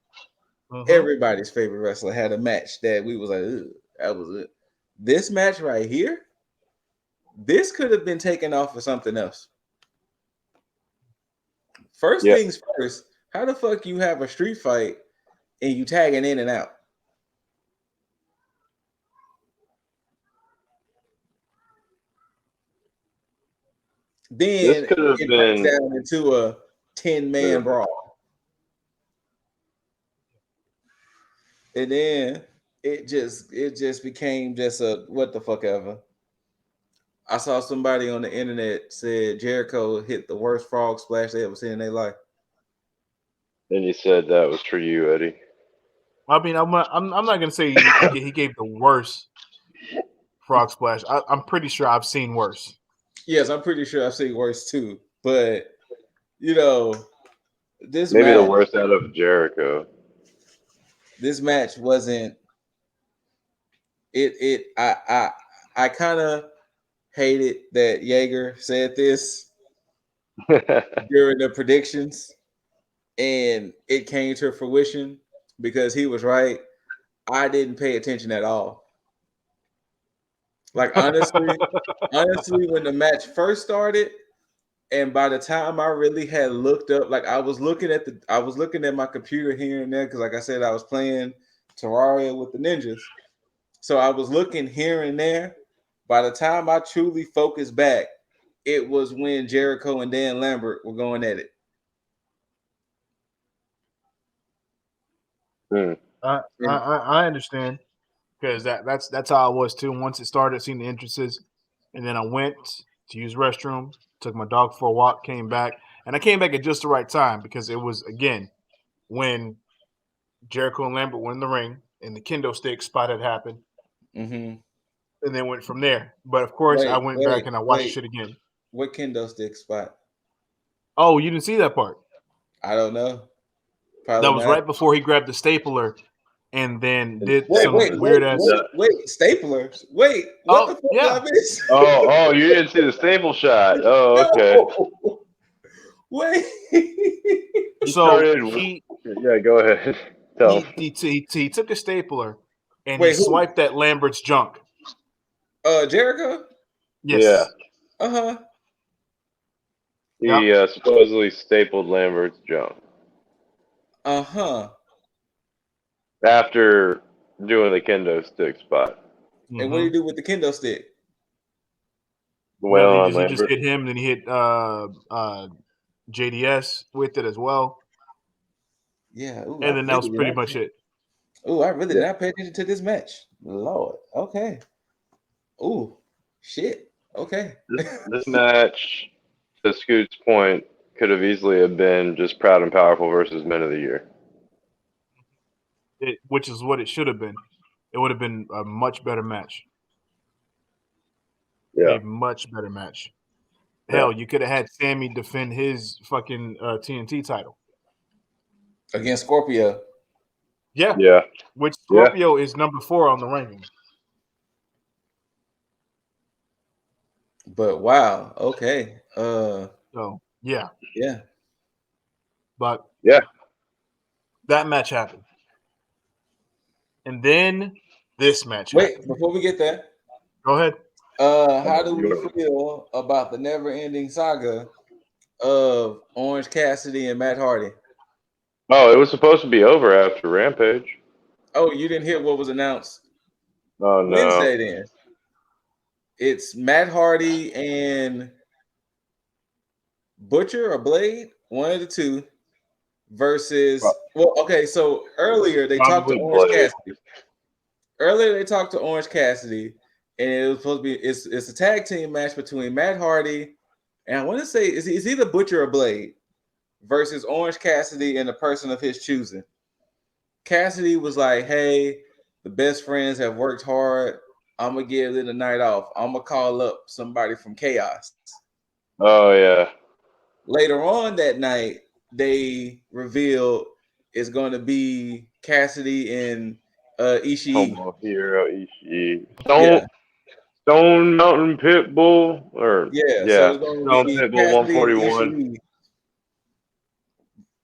Everybody's favorite wrestler had a match that we was like, that was it. This match right here, this could have been taken off for something else. First things first, how the fuck you have a street fight and you tagging in and out? Then this could have been down into a 10-man brawl. And then it just became just a what the fuck ever. I saw somebody on the internet said Jericho hit the worst frog splash they ever seen in their life. And you said that was for you, Eddie. I mean, I'm not gonna say he gave the worst frog splash. I'm pretty sure I've seen worse. Yes, I'm pretty sure I've seen worse too. But you know, this maybe match, the worst out of Jericho. This match wasn't. I kind of hated that Jaeger said this during the predictions, and it came to fruition because he was right. I didn't pay attention at all. Like honestly, when the match first started, and by the time I really had looked up, like I was looking at my computer here and there because, like I said, I was playing Terraria with the ninjas, so I was looking here and there. By the time I truly focused back, it was when Jericho and Dan Lambert were going at it. I understand because that's how I was too. Once it started, seeing the entrances, and then I went to use restroom, took my dog for a walk, came back, and I came back at just the right time because it was again when Jericho and Lambert were in the ring and the kendo stick spot had happened, and then went from there. But of course, I went back and I watched the shit again. What kendo stick spot? Oh, you didn't see that part? I don't know. Probably that was right before he grabbed the stapler and then did some weird ass. Staplers. Wait, what the fuck? Yeah. You didn't see the staple shot. Oh, okay. No. Wait. Go ahead. He took a stapler and he swiped that Lambert's junk. Jericho? Yes. Yeah. He supposedly stapled Lambert's junk. After doing the kendo stick spot. And what did he do with the kendo stick? Well, he just hit him, and then he hit JDS with it as well. Yeah. Ooh, and then that was pretty much it. Oh, I really did not pay attention to this match. Lord. Okay. Oh, shit. Okay. This match, to Scoot's point, could have easily have been just Proud and Powerful versus Men of the Year. Which is what it should have been. It would have been a much better match. Yeah. A much better match. Hell, you could have had Sammy defend his fucking TNT title against Scorpio. Yeah. Yeah. Which Scorpio is number 4 on the ranking. But wow, okay. So yeah. But yeah, that match happened. And then this match Wait, happened. before we get there, Go ahead. how do we feel about the never-ending saga of Orange Cassidy and Matt Hardy? Oh, it was supposed to be over after Rampage. Oh, you didn't hear what was announced Oh no. Wednesday then? It's Matt Hardy and Butcher or Blade, one of the two, versus so earlier they talked to Orange Cassidy. Earlier they talked to Orange Cassidy, and it was supposed to be it's a tag team match between Matt Hardy and I want to say it's either Butcher or Blade versus Orange Cassidy and a person of his choosing. Cassidy was like, "Hey, the best friends have worked hard. I'm gonna give it a night off. I'm gonna call up somebody from Chaos." Oh yeah. Later on that night, they revealed it's going to be Cassidy and Ishii. Hero Ishii. Stone Mountain Pitbull or So it's going to be Pitbull Cassidy 141 and Ishii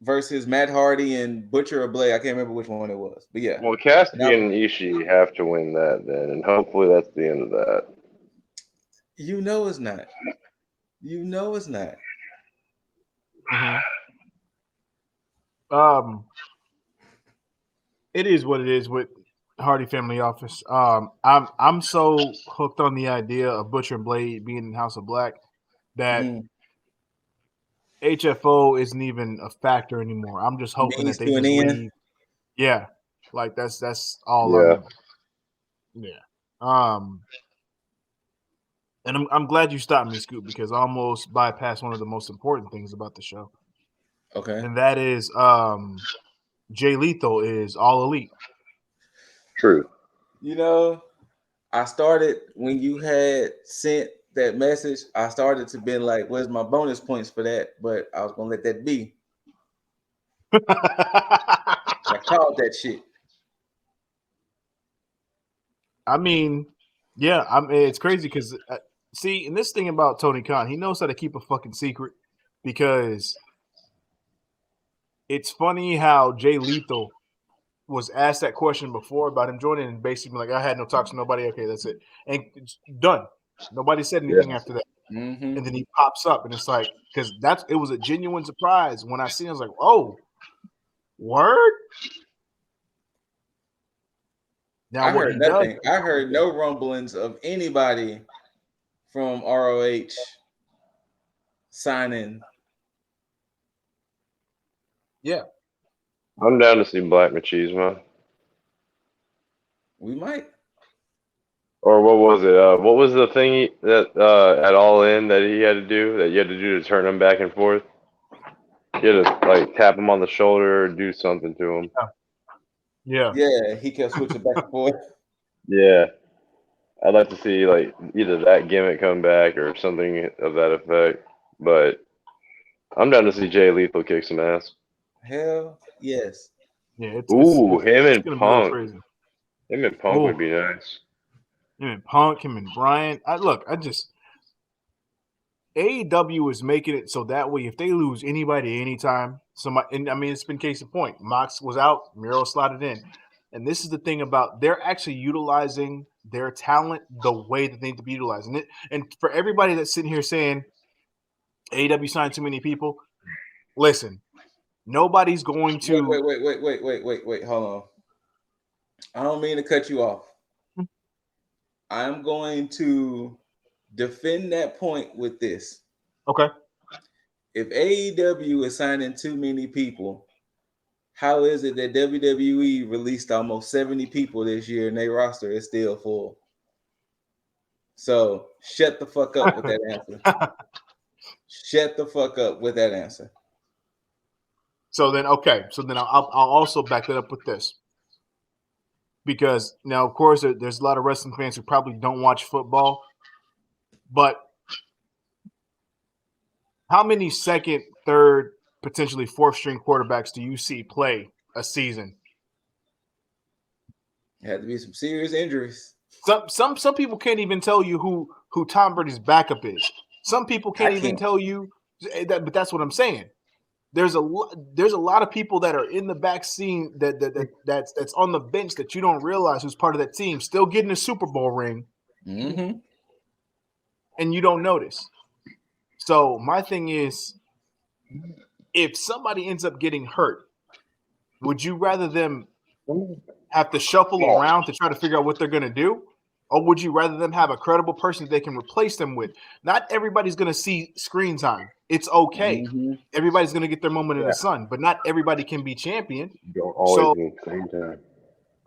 versus Matt Hardy and Butcher or Blade. I can't remember which one it was, but yeah. Well, Cassidy and Ishii have to win that then, and hopefully that's the end of that. You know it's not. It is what it is with Hardy Family Office. I'm so hooked on the idea of Butcher and Blade being in House of Black that HFO isn't even a factor anymore. I'm just hoping that they just leave. Yeah, like that's all. Yeah. And I'm glad you stopped me, Scoop, because I almost bypassed one of the most important things about the show. Okay. And that is Jay Lethal is All Elite. True. You know, I started when you had sent that message, I started to be like, where's my bonus points for that? But I was gonna let that be. I called that shit. I mean, yeah, it's crazy because see, and this thing about Tony Khan, he knows how to keep a fucking secret because it's funny how Jay Lethal was asked that question before about him joining and basically like, I had no talks with nobody. Okay, that's it. And it's done. Nobody said anything after that. Mm-hmm. And then he pops up and it's like, because it was a genuine surprise. When I seen it, I was like, oh, word? Now I what heard he nothing. does, I heard no rumblings of anybody from ROH signing. Yeah. I'm down to see Black Machismo. We might. Or what was it? What was the thing that at All In that he had to do that you had to do to turn him back and forth? You had to like tap him on the shoulder or do something to him. Yeah. Yeah, he kept switching back and forth. Yeah. I'd like to see like either that gimmick come back or something of that effect. But I'm down to see Jay Lethal kick some ass. Hell yes. Yeah. Him it's and gonna Punk. be real crazy. Him and Punk would be nice. Him and Punk, him and Bryan. AEW is making it so that way if they lose anybody anytime, and I mean it's been case in point. Mox was out, Miro slotted in. And this is the thing about they're actually utilizing their talent the way that they need to be utilizing it. And for everybody that's sitting here saying AEW signed too many people, listen, nobody's going to Wait. Hold on. I don't mean to cut you off. I'm going to defend that point with this. Okay. If AEW is signing too many people, how is it that WWE released almost 70 people this year and their roster is still full? So shut the fuck up with that answer. Shut the fuck up with that answer. So then, okay. So then I'll also back that up with this. Because now, of course, there's a lot of wrestling fans who probably don't watch football. But how many second, third, potentially fourth string quarterbacks do you see play a season? Had to be some serious injuries. Some people can't even tell you who Tom Brady's backup is. Some people can't even tell you that, but that's what I'm saying. There's a lot of people that are in the back scene that's on the bench that you don't realize who's part of that team, still getting a Super Bowl ring, and you don't notice. So my thing is, if somebody ends up getting hurt, would you rather them have to shuffle around to try to figure out what they're going to do? Or would you rather them have a credible person they can replace them with? Not everybody's going to see screen time. It's okay. Everybody's going to get their moment in the sun, but not everybody can be champion. You don't always need screen time.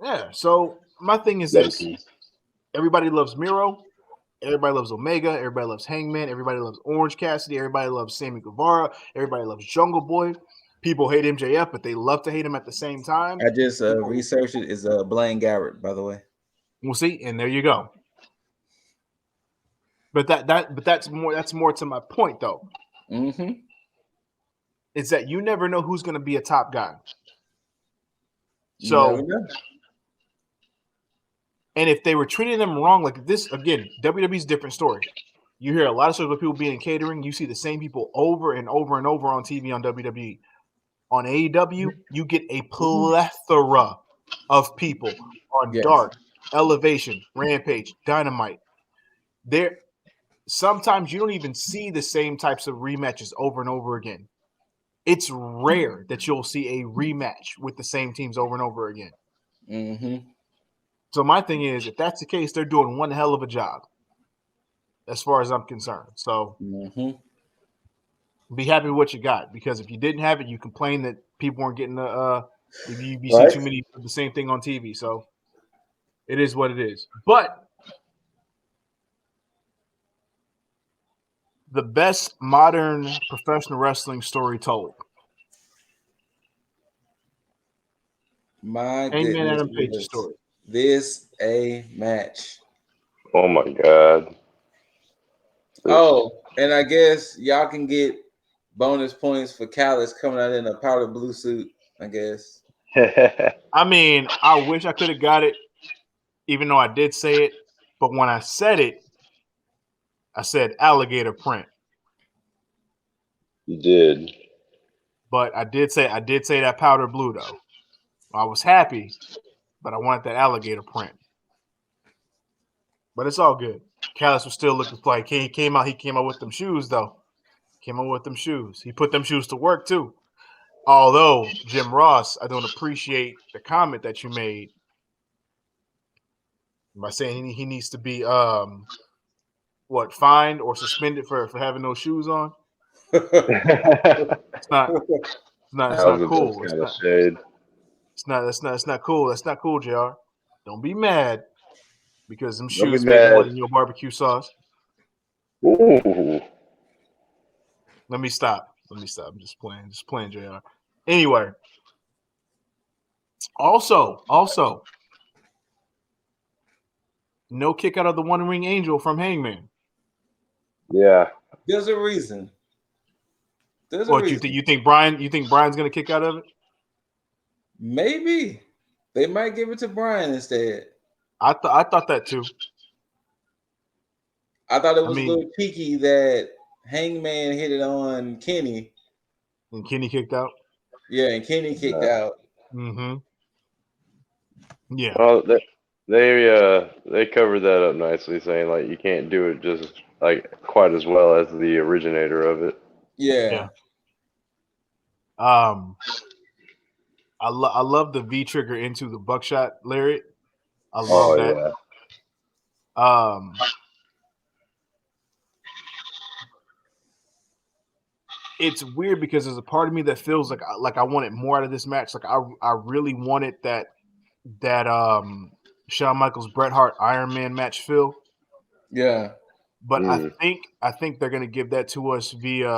Yeah, so my thing is this. Everybody loves Miro. Everybody loves Omega. Everybody loves Hangman. Everybody loves Orange Cassidy. Everybody loves Sammy Guevara. Everybody loves Jungle Boy. People hate MJF, but they love to hate him at the same time. I just researched it. Is Blaine Garrett, by the way. We'll see, and there you go. But that's more to my point though. Is that you never know who's going to be a top guy. So, and if they were treating them wrong like this, again, WWE's a different story. You hear a lot of stories about people being in catering. You see the same people over and over and over on TV on WWE. On AEW, you get a plethora of people on Dark, Elevation, Rampage, Dynamite. There, sometimes you don't even see the same types of rematches over and over again. It's rare that you'll see a rematch with the same teams over and over again. So my thing is, if that's the case, they're doing one hell of a job, as far as I'm concerned. So be happy with what you got, because if you didn't have it, you complain that people weren't getting you see too many of the same thing on TV. So it is what it is. But the best modern professional wrestling story told. My Hangman goodness, Adam Page's story. This a match. Oh my god. Oh, and I guess y'all can get bonus points for Callis coming out in a powder blue suit, I guess. I mean, I wish I could have got it, even though I did say it. But when I said it, I said alligator print. You did. But I did say that powder blue though. I was happy, but I wanted that alligator print. But it's all good. Callis was still looking like he came out with them shoes though. Came out with them shoes. He put them shoes to work too. Although, Jim Ross, I don't appreciate the comment that you made by saying he needs to be fined or suspended for having those shoes on. It's not cool. It's not cool. That's not cool, JR. Don't be mad because them shoes make more than your barbecue sauce. Ooh. Let me stop. I'm just playing, JR. Anyway. Also, no kick out of the One Ring Angel from Hangman. Yeah. There's a reason. You think Bryan's gonna kick out of it? Maybe. They might give it to Bryan instead. I thought that too. I thought it was a little cheeky that Hangman hit it on Kenny. And Kenny kicked out? Yeah, and Kenny kicked out. Mm-hmm. Yeah. Well, they covered that up nicely, saying like you can't do it just like quite as well as the originator of it. Yeah. I love the V trigger into the buckshot lariat. I love that. Yeah. It's weird because there's a part of me that feels like I wanted more out of this match. Like I really wanted that Shawn Michaels Bret Hart Iron Man match feel. Yeah. But I think they're gonna give that to us via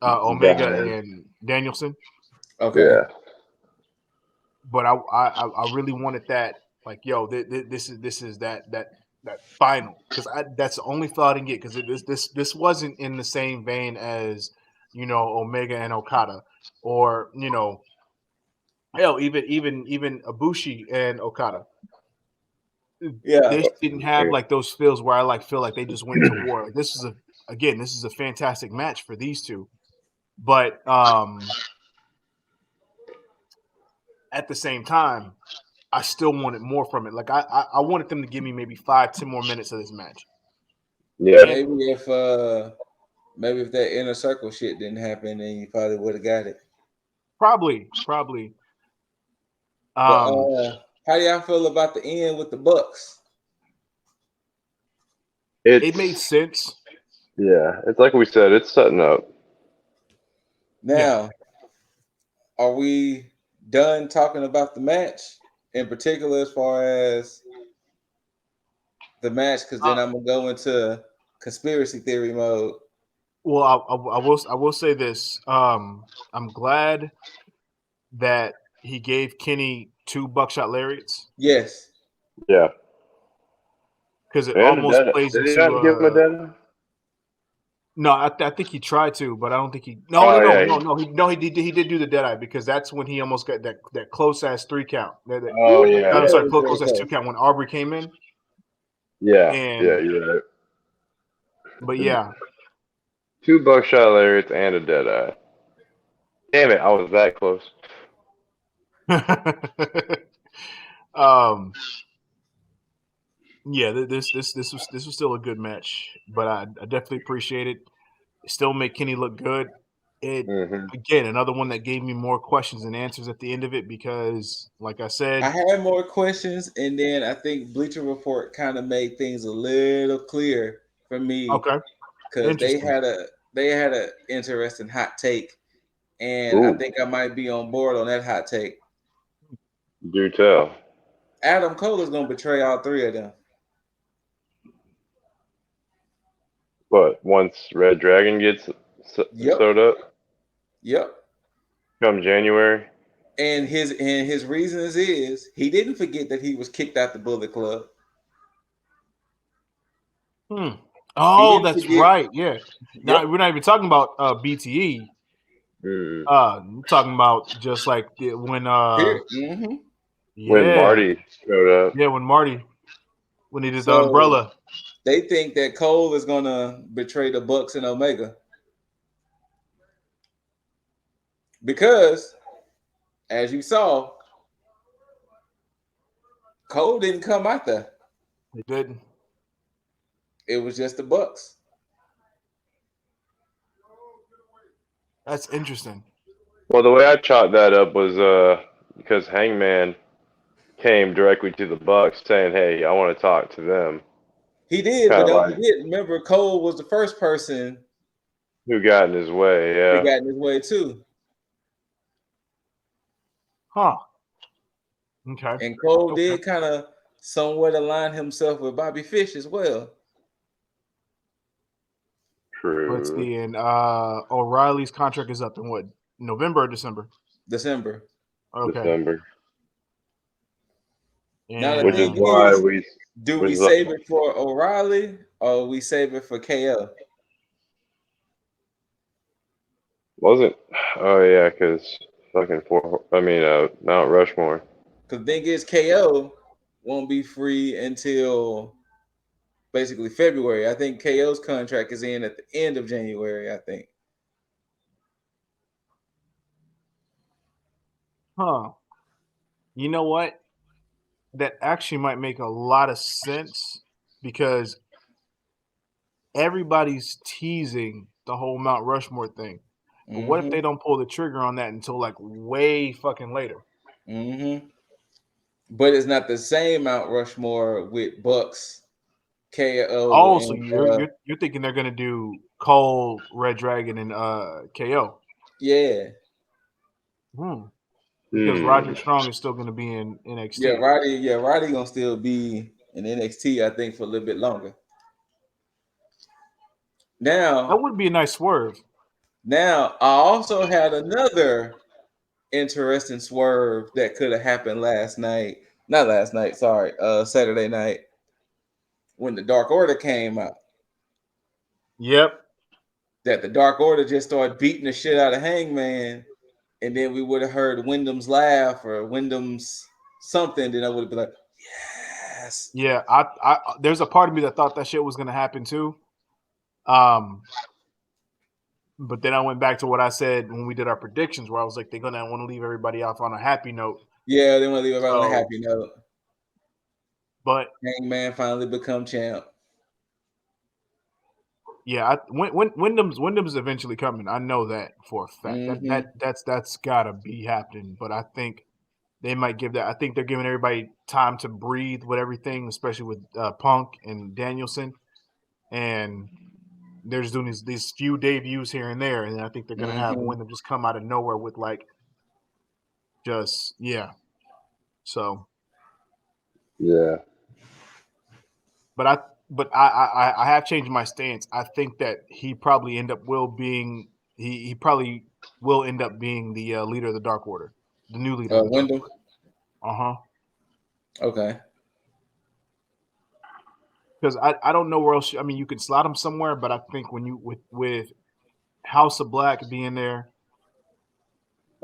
Omega and Danielson. Okay. Yeah. But I really wanted that. Like, yo, this is that final, because that's the only thought I didn't get, because this wasn't in the same vein as Omega and Okada, or Hell, even Ibushi and Okada. Yeah. This didn't have like those feels where I feel like they just went to war. Like, this is a fantastic match for these two, but at the same time, I still wanted more from it. Like I wanted them to give me maybe 5-10 more minutes of this match. Yeah. Maybe if that inner circle shit didn't happen, then you probably would have got it. Probably. But how do y'all feel about the end with the Bucks? It made sense. Yeah, it's like we said, it's setting up. Now, are we done talking about the match in particular as far as the match? Because then I'm gonna go into conspiracy theory mode. Well, I will say this. I'm glad that he gave Kenny 2 buckshot lariats. Yes. Yeah. Because it almost plays Did into. he not give him a dead? No, I think he tried to, but I don't think he. No, he did do the Deadeye because that's when he almost got that close ass 3 count. I'm sorry, close ass 2 count when Aubrey came in. Yeah, you're right. But yeah, 2 buckshot lariats and a Deadeye. Damn it, I was that close. Yeah, this was still a good match, but I definitely appreciate it. Still make Kenny look good. Again, another one that gave me more questions than answers at the end of it because, like I said, I had more questions, and then I think Bleacher Report kind of made things a little clear for me. Okay, because they had a interesting hot take, and I think I might be on board on that hot take. Do tell. Adam Cole is going to betray all 3 of them. But once Red Dragon gets sewed up? Yep. Come January. And his reasons is he didn't forget that he was kicked out the Bullet Club. Oh, that's right. Yeah. Now we're not even talking about BTE. I'm talking about just like when when Marty showed up. Yeah, when he did the umbrella. They think that Cole is gonna betray the Bucks and Omega. Because, as you saw, Cole didn't come out there. He didn't. It was just the Bucks. That's interesting. Well, the way I chalked that up was because Hangman came directly to the Bucks saying, "Hey, I want to talk to them." He did, but don't forget. Remember, Cole was the first person who got in his way. Yeah, he got in his way too. Huh. Okay. And Cole did kind of somewhat align himself with Bobby Fish as well. True. Let's see. And O'Reilly's contract is up in what? November or December? December. Okay. December. Now, which is why we save it for O'Reilly or we save it for KO? Wasn't? Oh yeah, because fucking Mount Rushmore. Because the thing is, KO won't be free until basically February. I think KO's contract is in at the end of January, I think. Huh. You know what? That actually might make a lot of sense because everybody's teasing the whole Mount Rushmore thing. But what if they don't pull the trigger on that until like way fucking later? But it's not the same Mount Rushmore with Bucks, KO. Oh, so you're thinking they're gonna do Cole, Red Dragon, and KO? Yeah. Because Roderick Strong is still gonna be in NXT. Roddy gonna still be in NXT, I think, for a little bit longer. Now that would be a nice swerve. Now I also had another interesting swerve that could have happened Saturday night when the Dark Order came out. Yep. That the Dark Order just started beating the shit out of Hangman and then we would have heard Wyndham's laugh or Wyndham's something, then I would have been like, yes. Yeah, I there's a part of me that thought that shit was gonna happen too. But then I went back to what I said when we did our predictions, where I was like, they're gonna want to leave everybody off on a happy note. Yeah, they want to leave everybody on a happy note. But Hangman finally become champ. Yeah, Wyndham's eventually coming. I know that for a fact. Mm-hmm. That's gotta be happening. But I think they might give that. I think they're giving everybody time to breathe with everything, especially with Punk and Danielson, and they're just doing these few debuts here and there. And I think they're gonna have Wyndham just come out of nowhere with like, just So yeah. But I have changed my stance. I think that he probably end up he probably will end up being the leader of the Dark Order, the new leader. Of the Wyndham. Okay. Okay. Because I don't know where else. I mean, you can slot him somewhere, but I think when you with House of Black being there,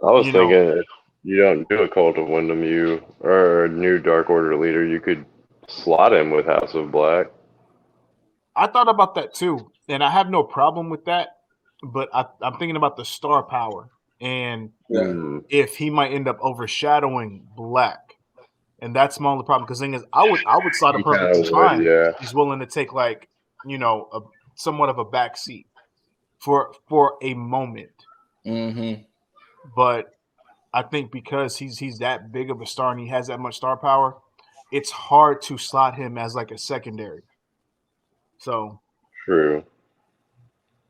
I was thinking if you don't do a Cult of Wyndham, you or a new Dark Order leader, you could slot him with House of Black. I thought about that too, and I have no problem with that. But I'm thinking about the star power and if he might end up overshadowing Black, and that's my only problem. Because the thing is, I would slot a perfect time. Yeah. He's willing to take like somewhat of a back seat for a moment. Mm-hmm. But I think because he's that big of a star and he has that much star power, it's hard to slot him as like a secondary. So true.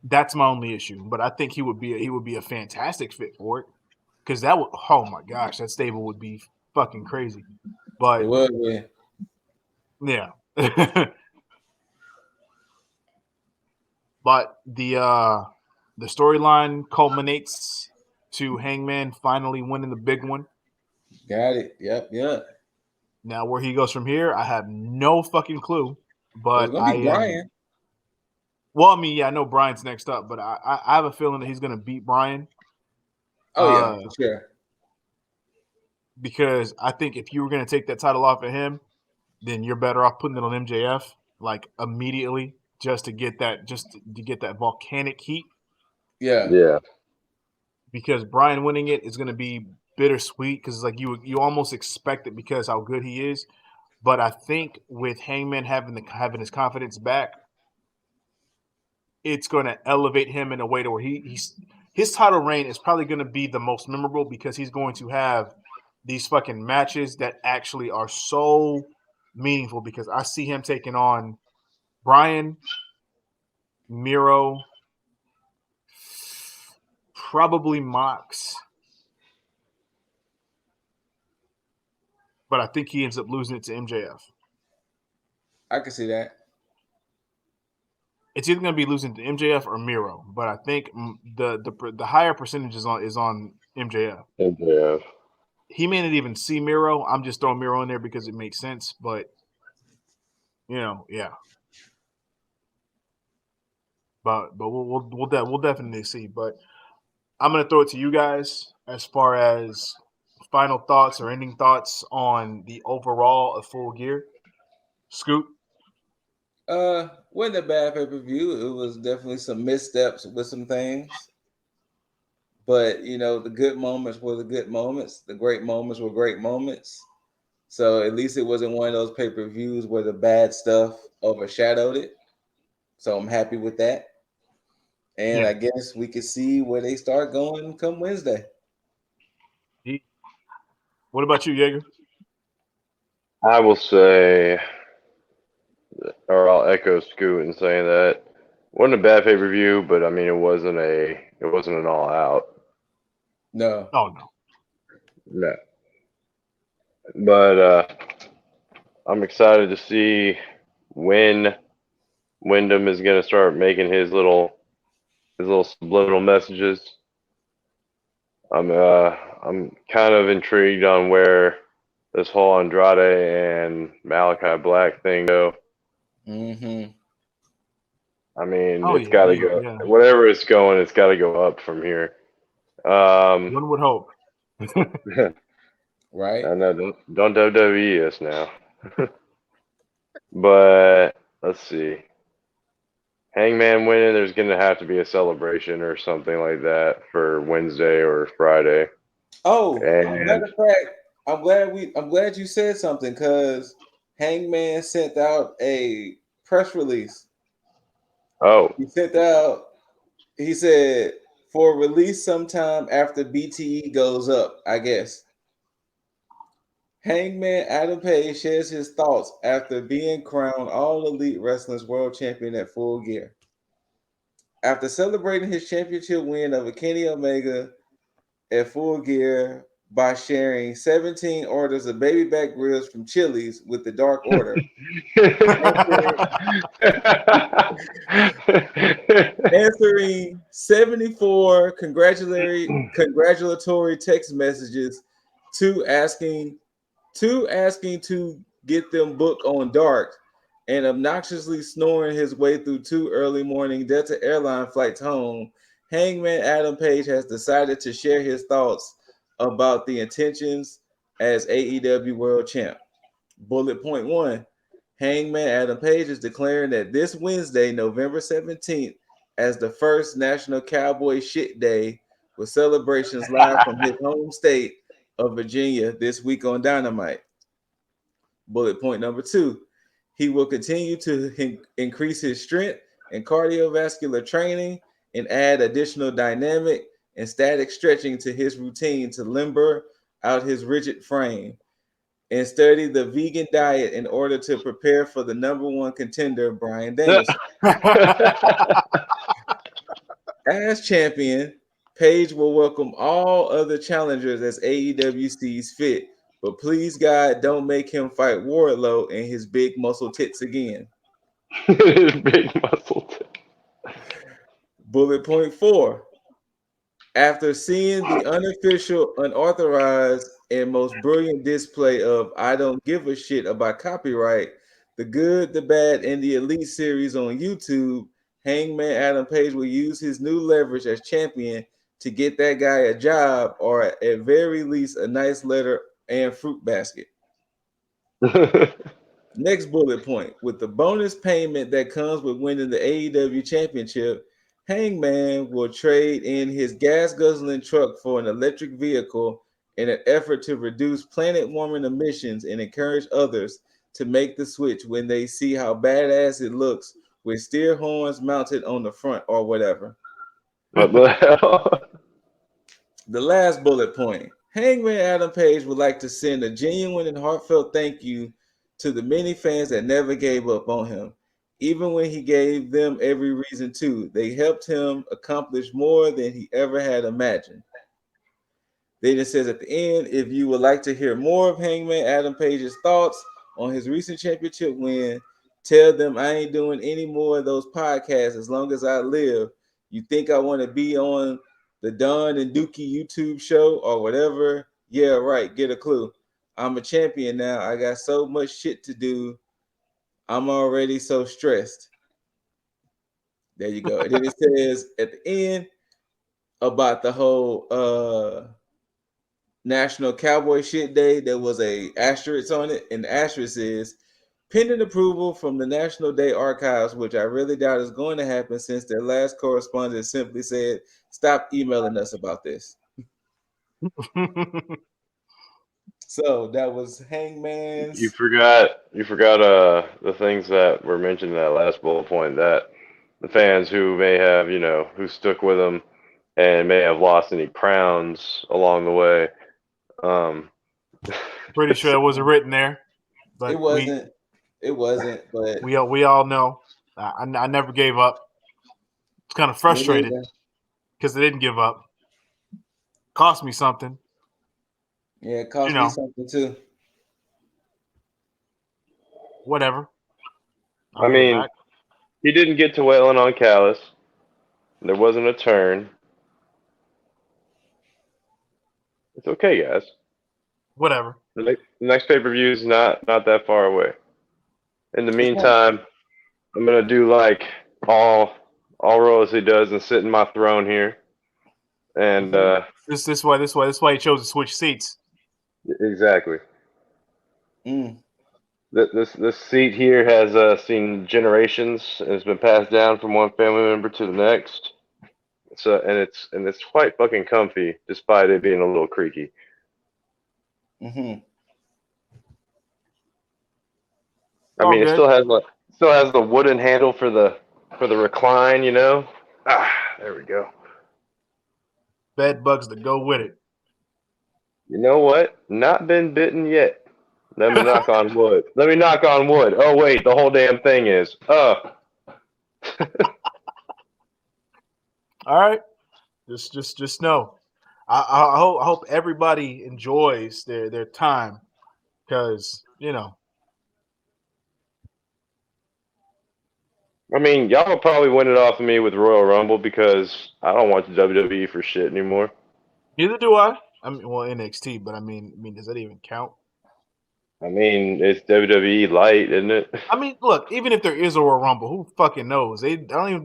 That's my only issue. But I think he would be a fantastic fit for it, because that would, oh my gosh, that stable would be fucking crazy. But it would be. Yeah. But the storyline culminates to Hangman finally winning the big one. Got it. Yep. Now where he goes from here, I have no fucking clue. But it's gonna be Bryan. Well, I mean, yeah, I know Bryan's next up, but I have a feeling that he's gonna beat Bryan. Oh yeah, for sure. Because I think if you were gonna take that title off of him, then you're better off putting it on MJF like immediately, just to get that volcanic heat. Yeah. Because Bryan winning it is going to be bittersweet, because like you almost expect it because how good he is. But I think with Hangman having his confidence back, it's going to elevate him in a way to where his title reign is probably going to be the most memorable, because he's going to have these fucking matches that actually are so meaningful. Because I see him taking on Bryan, Miro, probably Mox, but I think he ends up losing it to MJF. I can see that. It's either going to be losing to MJF or Miro, but I think the higher percentage is on MJF. MJF. He may not even see Miro. I'm just throwing Miro in there because it makes sense, but yeah. But we'll definitely see. But I'm gonna throw it to you guys as far as final thoughts or ending thoughts on the overall of Full Gear. Scoot. Wasn't a bad pay-per-view. It was definitely some missteps with some things. But the good moments were the good moments. The great moments were great moments. So at least it wasn't one of those pay-per-views where the bad stuff overshadowed it. So I'm happy with that. And I guess we could see where they start going come Wednesday. What about you, Jaeger? I will say, or I'll echo Scoot in saying that wasn't a bad pay-per-view, but I mean it wasn't an all out. No. Oh no. But I'm excited to see when Wyndham is going to start making his little subliminal messages. I'm kind of intrigued on where this whole Andrade and Malakai Black thing go. Mm-hmm. I mean, it's got to go. Yeah. Whatever it's going, it's got to go up from here. One would hope. Right? I know. Don't WWE us now. But let's see. Hangman winning, there's going to have to be a celebration or something like that for Wednesday or Friday. Oh, And matter of fact, I'm glad you said something because Hangman sent out a press release. oh, He said for release sometime after BTE goes up, I guess. Hangman Adam Page shares his thoughts after being crowned All Elite Wrestling's World Champion at Full Gear. After celebrating his championship win over Kenny Omega at Full Gear by sharing 17 orders of baby back ribs from Chili's with the Dark Order, answering 74 congratulatory text messages to asking to get them booked on Dark, and obnoxiously snoring his way through 2 early morning Delta airline flights home, Hangman Adam Page has decided to share his thoughts about the intentions as AEW World Champ. Bullet point 1. Hangman Adam Page is declaring that this Wednesday, November 17th, as the first National Cowboy Shit Day, with celebrations live from his home state of Virginia this week on Dynamite. Bullet point number 2. He will continue to increase his strength and cardiovascular training and add additional dynamic and static stretching to his routine to limber out his rigid frame, and study the vegan diet in order to prepare for the number one contender, Bryan Danielson. As champion, Page will welcome all other challengers as AEW sees fit, but please, God, don't make him fight Wardlow and his big muscle tits again. big muscle tits. Bullet point 4. After seeing the unofficial, unauthorized, and most brilliant display of I don't give a shit about copyright, the Good, the Bad, and the Elite series on YouTube, Hangman Adam Page will use his new leverage as champion to get that guy a job, or at very least a nice letter and fruit basket. Next bullet point. With the bonus payment that comes with winning the AEW championship, Hangman will trade in his gas-guzzling truck for an electric vehicle in an effort to reduce planet-warming emissions and encourage others to make the switch when they see how badass it looks with steer horns mounted on the front or whatever. What the hell? The last bullet point. Hangman Adam Page would like to send a genuine and heartfelt thank you to the many fans that never gave up on him. Even when he gave them every reason to, they helped him accomplish more than he ever had imagined. Then it says at the end, if you would like to hear more of Hangman Adam Page's thoughts on his recent championship win, tell them I ain't doing any more of those podcasts as long as I live. You think I want to be on the Don and Dookie YouTube show or whatever? Yeah, right. Get a clue. I'm a champion now. I got so much shit to do. I'm already so stressed. There you go. And then it says at the end about the whole National Cowboy Shit Day. There was a asterisk on it, and the asterisk is pending approval from the National Day Archives, which I really doubt is going to happen since their last correspondent simply said, "Stop emailing us about this." So that was Hangman's. You forgot the things that were mentioned in that last bullet point, that the fans who may have, who stuck with them and may have lost any crowns along the way. Pretty sure it wasn't written there. But It wasn't, but we all know. I never gave up. It's kind of frustrated because they didn't give up. Cost me something. Yeah, it cost me something too. Whatever. I mean, he didn't get to wailing on Callis. There wasn't a turn. It's okay, guys. Whatever. The next pay-per-view is not that far away. In the meantime, I'm gonna do like all Rosa does and sit in my throne here. And This why he chose to switch seats. exactly. Mm. This seat here has seen generations and has been passed down from one family member to the next. So and it's quite fucking comfy, despite it being a little creaky. Mm-hmm. I mean, it still has the wooden handle for the recline, you know. There we go. Bed bugs to go with it. You know what? Not been bitten yet. Let me knock on wood. Let me knock on wood. Oh wait, the whole damn thing is. All right. Just know. I hope everybody enjoys their time, because I mean, y'all will probably win it off of me with Royal Rumble because I don't watch WWE for shit anymore. neither do I. I mean, well, NXT, but I mean, does that even count? I mean, it's WWE light, isn't it? I mean, look, even if there is a Royal Rumble, who fucking knows? They don't even.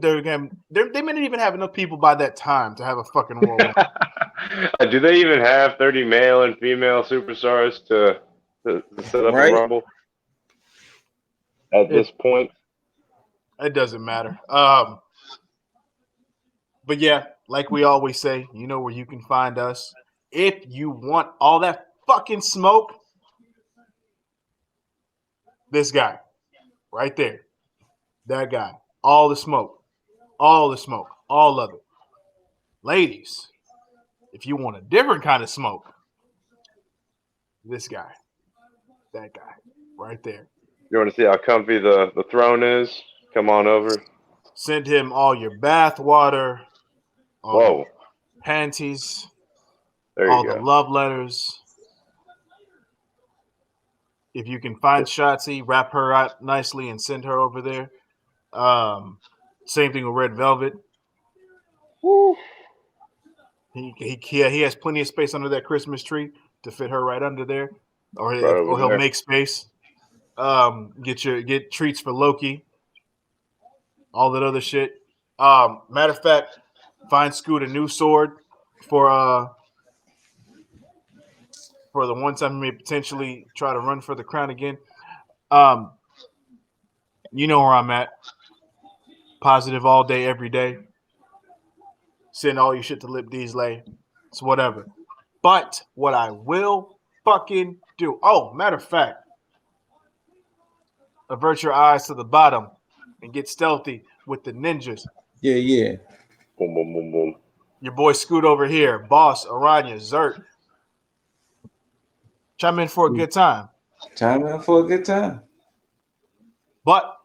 They may not even have enough people by that time to have a fucking Royal Rumble. Do they even have 30 male and female superstars to set up Right. a Rumble at this point? It doesn't matter. But yeah, like we always say, you know where you can find us. If you want all that fucking smoke, this guy right there, that guy, all the smoke, all of it. Ladies, if you want a different kind of smoke, this guy, that guy right there. You want to see how comfy the throne is? Come on over. Send him all your bath water, all Whoa. your panties, There all you the go. love letters. If you can find Shotzi, wrap her out nicely and send her over there. Same thing with Red Velvet. Woo. He has plenty of space under that Christmas tree to fit her right under there, or he'll make space. Get treats for Loki, all that other shit. Matter of fact, find Scoot a new sword for the one time he may potentially try to run for the crown again. You know where I'm at. Positive all day, every day. Send all your shit to Lip Deasley. It's whatever. But what I will fucking do. Oh, matter of fact, avert your eyes to the bottom and get stealthy with the ninjas. Yeah. Boom, boom, boom, boom. Your boy Scoot over here. Boss, Aranya, Zert. Chime in for a good time. Chime in for a good time. But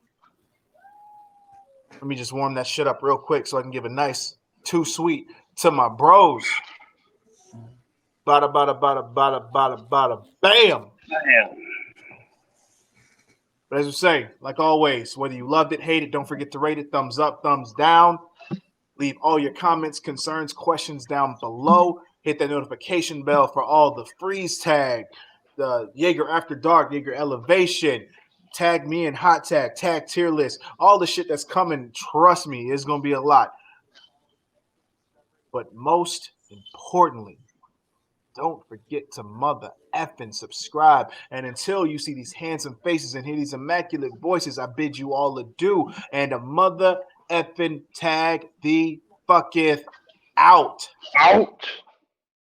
let me just warm that shit up real quick so I can give a nice too sweet to my bros. Bada, bada, bada, bada, bada, bada, bam. But as we say, like always, whether you loved it, hate it, don't forget to rate it. Thumbs up, thumbs down. Leave all your comments, concerns, questions down below. Hit that notification bell for all the freeze tag, the Jaeger After Dark, Jaeger Elevation. Tag me in hot tag tier list, all the shit that's coming. Trust me, it's going to be a lot. But most importantly, don't forget to mother effing subscribe. And until you see these handsome faces and hear these immaculate voices, I bid you all adieu. And a mother effing tag the fucketh out. Out.